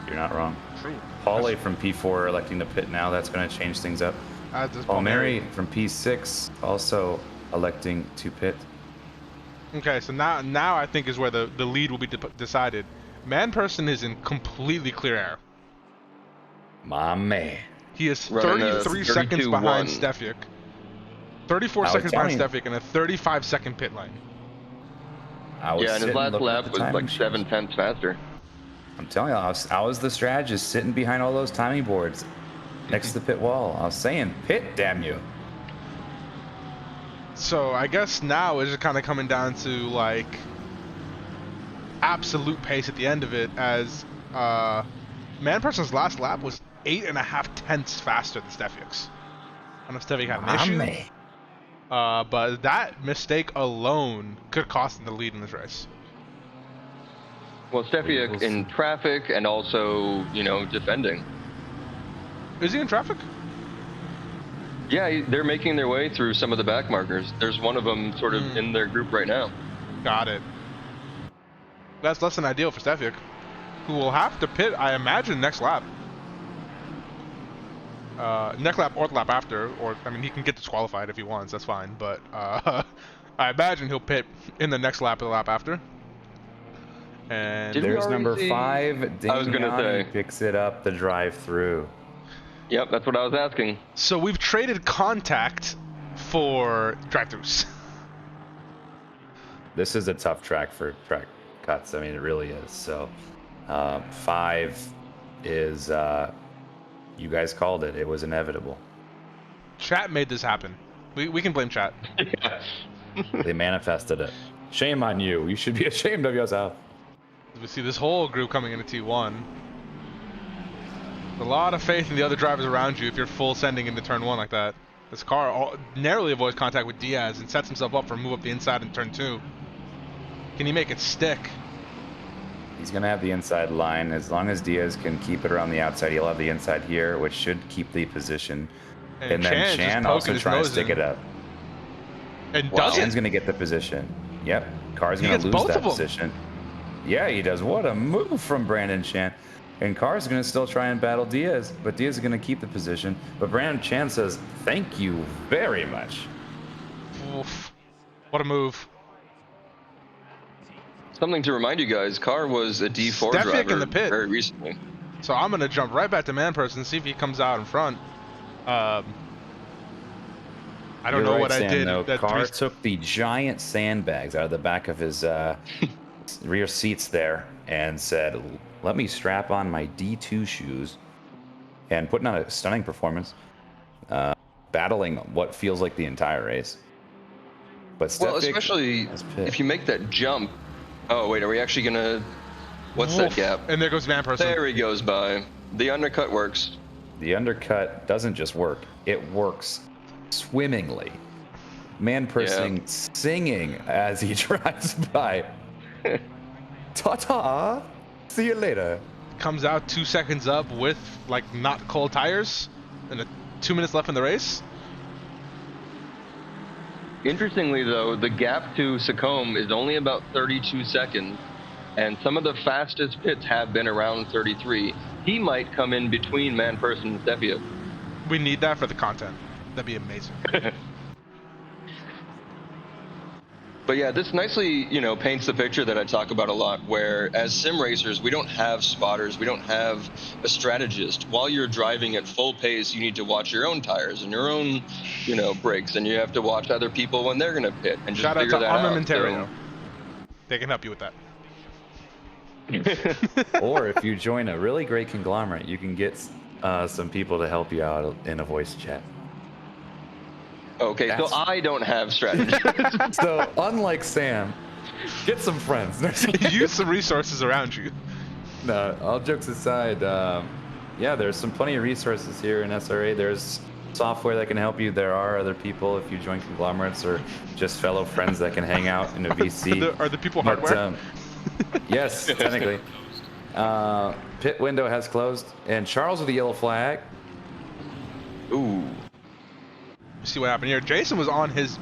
You're not wrong. True. Paulie from P4 electing to pit now. That's going to change things up. Palmieri from P6 also electing to pit. Okay, so now I think is where the lead will be decided. Manperson is in completely clear air. My man. He is Running a 33 seconds behind 32-1. Stefiak. 34 seconds behind Stefiak and a 35-second pit lane. I was Yeah, and his sitting last looking at lap the was timing like sheets. 7/10 faster. I'm telling you, I was the strategist sitting behind all those timing boards next to the pit wall. I was saying, pit, damn you. So I guess now it's just kind of coming down to like absolute pace at the end of it, as Manperson's last lap was 8.5 tenths faster than Stefiak's. I know Stefiak had an issue, Man. but that mistake alone could cost him the lead in this race. Well, Stefiak in traffic and also, defending. Is he in traffic? Yeah, they're making their way through some of the back markers. There's one of them sort of in their group right now. Got it. That's less than ideal for Stefiak, who will have to pit, I imagine, next lap. Next lap or the lap after, or I mean, he can get disqualified if he wants. That's fine, but I imagine he'll pit in the next lap or the lap after. And There's number already see- 5. I was gonna say. Picks it up the drive-through. Yep, that's what I was asking. so we've traded contact for drive-thrus. This is a tough track for track cuts. I mean, it really is. So 5 is, you guys called it. It was inevitable. Chat made this happen. We can blame chat. They manifested it. Shame on you. You should be ashamed of yourself. We see this whole group coming into T1. A lot of faith in the other drivers around you if you're full sending into turn 1 like that. This car narrowly avoids contact with Diaz and sets himself up for a move up the inside in turn 2. Can he make it stick? He's going to have the inside line. As long as Diaz can keep it around the outside, he'll have the inside here, which should keep the position. And then Chan's just Chan poking also his trying to nose stick in. it up. And Chan's doesn't. going to get the position. Yep. Car's He going to gets lose both that of them. position. Yeah, he does. What a move from Brandon Chan. And Car's going to still try and battle Diaz, but Diaz is going to keep the position. But Brandon Chan says, thank you very much. Oof. What a move. Something to remind you guys, Carr was a D4 Stefik driver in the pit. very recently. So I'm gonna jump right back to man person, see if he comes out in front. I don't know what I did. Though. That Carr took the giant sandbags out of the back of his rear seats there and said, "Let me strap on my D2 shoes," and putting on a stunning performance, battling what feels like the entire race. But Well, Stefik especially if you make that jump. Oh wait, are we actually gonna? What's Woof. that gap? And there goes man person. There he goes by. The undercut works. The undercut doesn't just work; it works swimmingly. Man person singing as he drives by. Ta-ta! See you later. Comes out 2 seconds up with like not cold tires, and 2 minutes left in the race. Interestingly, though, the gap to Sacombe is only about 32 seconds, and some of the fastest pits have been around 33. He might come in between man person and Stefia. We need that for the content. That'd be amazing. But yeah, this nicely, paints the picture that I talk about a lot, where as sim racers, we don't have spotters, we don't have a strategist. While you're driving at full pace, you need to watch your own tires and your own, brakes, and you have to watch other people when they're gonna pit and just Shout out figure to that out. Armamentario. They can help you with that. Or if you join a really great conglomerate, you can get some people to help you out in a voice chat. Okay, so I don't have strategy. So unlike Sam, get some friends. Use some resources around you. No, all jokes aside, yeah, there's plenty of resources here in SRA. There's software that can help you. There are other people if you join conglomerates or just fellow friends that can hang out in a VC. Are the people hardware? Yes, technically. Pit window has closed, and Charles with the yellow flag. Ooh. See what happened here. Jason was on his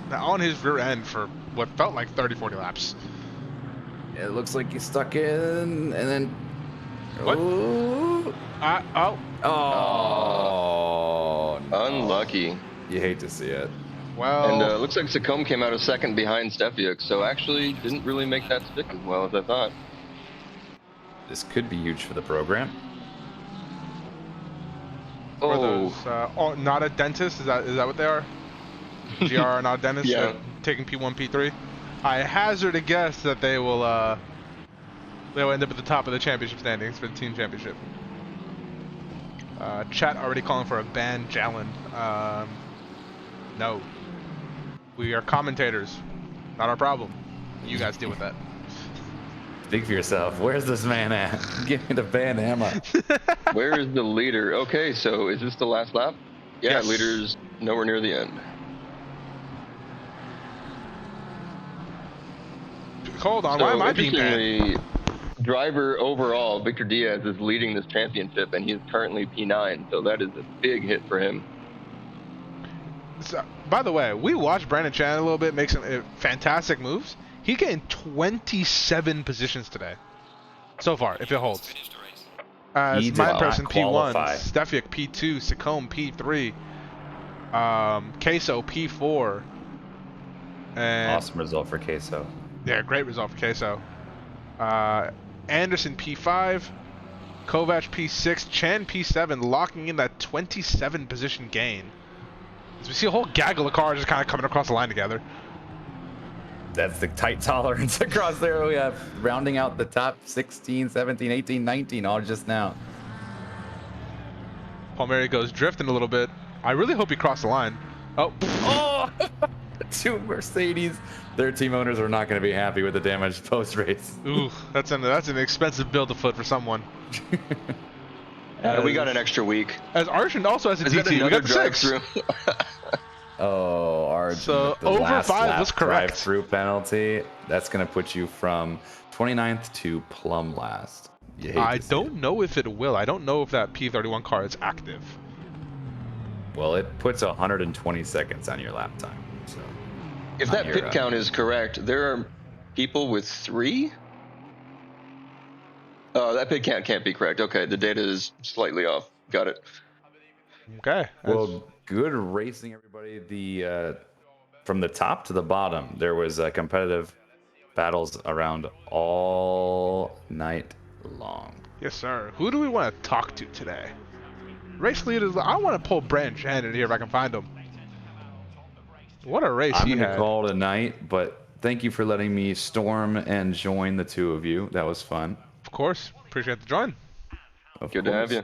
rear end for what felt like 30-40 laps. It looks like he's stuck in, and then what? Ooh. Oh, unlucky. You hate to see it. Well, and looks like Sacombe came out a second behind Stefiuk, so actually didn't really make that stick as well as I thought. This could be huge for the program. Those, not a dentist? Is that what they are? GR are not a dentist? Yeah. Taking P1, P3? I hazard a guess that they will end up at the top of the championship standings for the team championship. Chat already calling for a ban Jalen. No. We are commentators. Not our problem. You guys deal with that. Speak for yourself. Where's this man at? Give me the ban ammo. Where is the leader? Okay, so is this the last lap? Yeah, Yes. Leader's nowhere near the end. Hold on, So why am I being banned? interestingly, driver overall, Victor Diaz is leading this championship, and he is currently P9, so that is a big hit for him. So, by the way, we watched Brandon Chan a little bit make some fantastic moves. He gained 27 positions today, so far, if it holds. He did my not person qualify. P1, Stefiuk P2, Sacombe P3, Queso P4. And Awesome result for Queso. yeah, great result for Queso. Anderson P5, Kovac P6, Chan P7, locking in that 27 position gain. So we see a whole gaggle of cars just kind of coming across the line together. That's the tight tolerance across there. We have rounding out the top 16, 17, 18, 19 all just now. Palmieri goes drifting a little bit. I really hope he crossed the line. Oh, Two Mercedes. Their team owners are not going to be happy with the damage post-race. ooh, that's an expensive build to foot for someone. We got an extra week. As Arjun also has a Is that DT, we another got 6. drive-through? Oh, Arjun. So, with the over last 5 lap was correct. Drive-through penalty. That's going to put you from 29th to plumb last. You hate I to see don't know if it will. I don't know if that P31 car is active. it. Well, it puts 120 seconds on your lap time. So If that pit count is correct, there are people with 3? Oh, that pit count can't be correct. Okay, the data is slightly off. Got it. Okay. Well, good racing, everybody. The from the top to the bottom, there was a competitive battles around all night long. Yes, sir. Who do we want to talk to today? Race leaders. I want to pull Brent Shannon here if I can find him. What a race I'm he going to had. call it a night, but thank you for letting me storm and join the two of you. That was fun. Of course. Appreciate the join. Of Good course. to have you.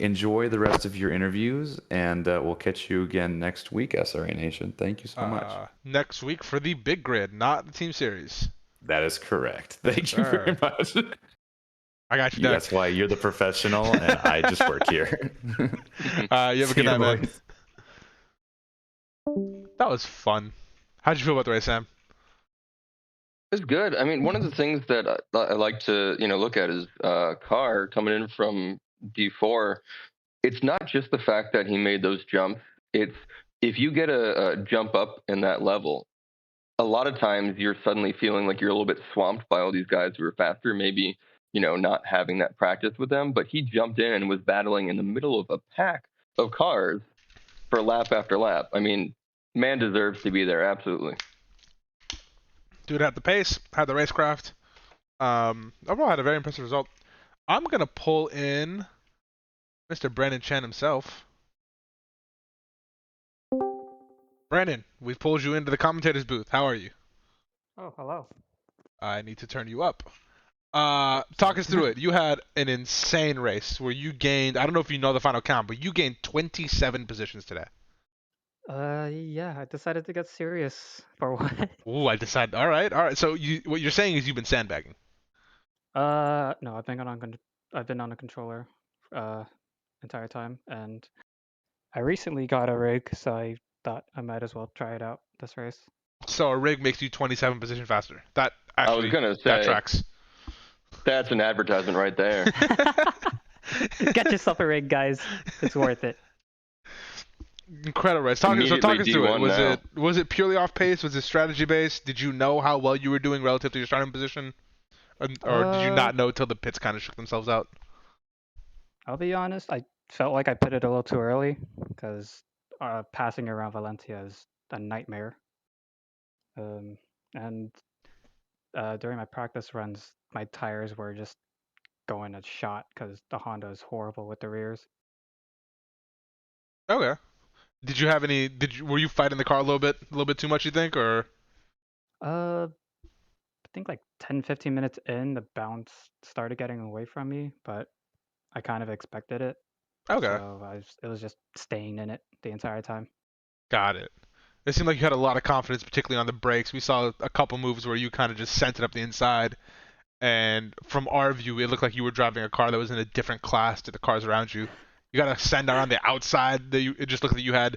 Enjoy the rest of your interviews, and we'll catch you again next week, SRA Nation. Thank you so much. Next week for the big grid, not the team series. That is correct. Thank you very much. I got you, Doug. That's why you're the professional, and I just work here. You have a See good you, night, man. boys. That was fun. How'd you feel about the race, Sam? It's good. I mean, one of the things that I like to, look at is Carr coming in from D4. It's not just the fact that he made those jumps. It's if you get a jump up in that level, a lot of times you're suddenly feeling like you're a little bit swamped by all these guys who are faster, maybe, not having that practice with them. But he jumped in and was battling in the middle of a pack of cars for lap after lap. I mean, man deserves to be there, absolutely. Dude had the pace, had the racecraft. Overall had a very impressive result. I'm going to pull in Mr. Brandon Chen himself. Brandon, we've pulled you into the commentator's booth. How are you? Oh, hello. I need to turn you up. Talk us through it. You had an insane race where you gained, I don't know if you know the final count, but you gained 27 positions today. Yeah, I decided to get serious for what? Ooh, I decided. All right. So what you're saying is you've been sandbagging. No, I've been on a controller, entire time, and I recently got a rig, so I thought I might as well try it out this race. So a rig makes you 27 positions faster. That actually, I was gonna say, that tracks. That's an advertisement right there. Get yourself a rig, guys. It's worth it. Incredible race. Talk us through it. now. Was it purely off pace? Was it strategy based? Did you know how well you were doing relative to your starting position, or did you not know till the pits kind of shook themselves out? I'll be honest. I felt like I put it a little too early because passing around Valencia is a nightmare. And during my practice runs, my tires were just going a shot because the Honda is horrible with the rears. Okay. Did you have any? Were you fighting the car a little bit too much? You think, or? I think like 10-15 minutes in, the bounce started getting away from me, but I kind of expected it. Okay. So it was just staying in it the entire time. Got it. It seemed like you had a lot of confidence, particularly on the brakes. We saw a couple moves where you kind of just sent it up the inside, and from our view, it looked like you were driving a car that was in a different class to the cars around you. You got to send around the outside. It just looked like you had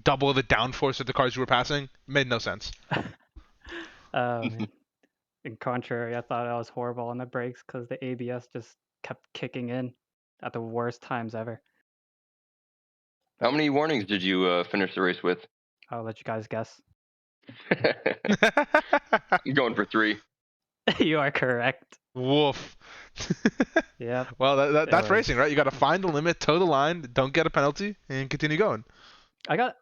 double the downforce of the cars you were passing. It made no sense. Man. In contrary, I thought I was horrible on the brakes because the ABS just kept kicking in at the worst times ever. How many warnings did you finish the race with? I'll let you guys guess. I'm going for 3. You are correct. Woof. Yeah. Well, that's racing, right? You got to find the limit, toe the line, don't get a penalty, and continue going. I got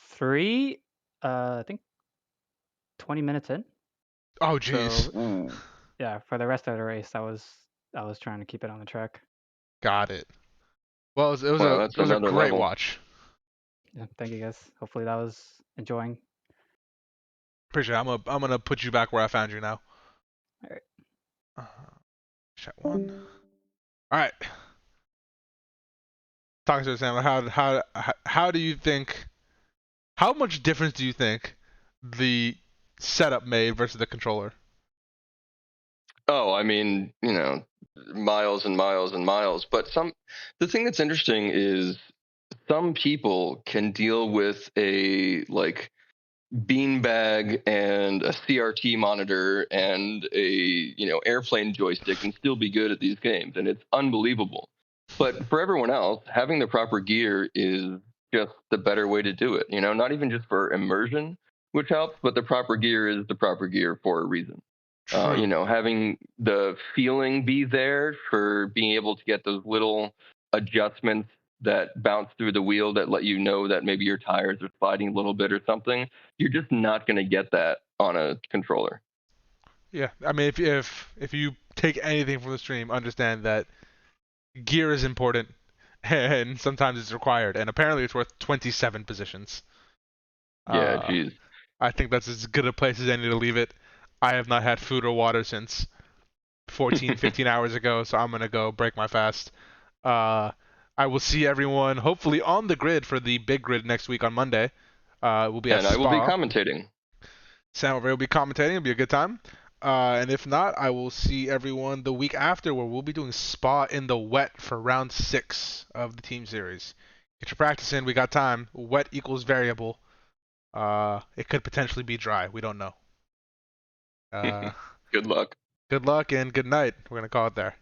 3, I think 20 minutes in. Oh, jeez. So, yeah, for the rest of the race, I was trying to keep it on the track. Got it. Well, it was a great level. watch. Yeah, thank you guys. Hopefully that was enjoying. Appreciate it. I'm gonna put you back where I found you now. All right. Chat 1. All right. Talk to us, Sam. How do you think? How much difference do you think the setup made versus the controller? Oh, I mean, miles and miles and miles. But the thing that's interesting is some people can deal with a beanbag and a CRT monitor and a airplane joystick and still be good at these games, and it's unbelievable. But for everyone else, having the proper gear is just the better way to do it. Not even just for immersion, which helps, but the proper gear is the proper gear for a reason. Having the feeling be there for being able to get those little adjustments that bounce through the wheel that let you know that maybe your tires are sliding a little bit or something. You're just not going to get that on a controller. Yeah, I mean, if you take anything from the stream, understand that gear is important, and sometimes it's required, and apparently it's worth 27 positions. Yeah, geez. I think that's as good a place as any to leave it. I have not had food or water since 14, 15 hours ago, so I'm gonna go break my fast. I will see everyone hopefully on the grid for the big grid next week on Monday. We'll be at And I will be commentating. Sam will be commentating. It'll be a good time. And if not, I will see everyone the week after, where we'll be doing Spa in the wet for round 6 of the team series. Get your practice in. We got time. Wet equals variable. It could potentially be dry. We don't know. Good luck. Good luck and good night. We're gonna call it there.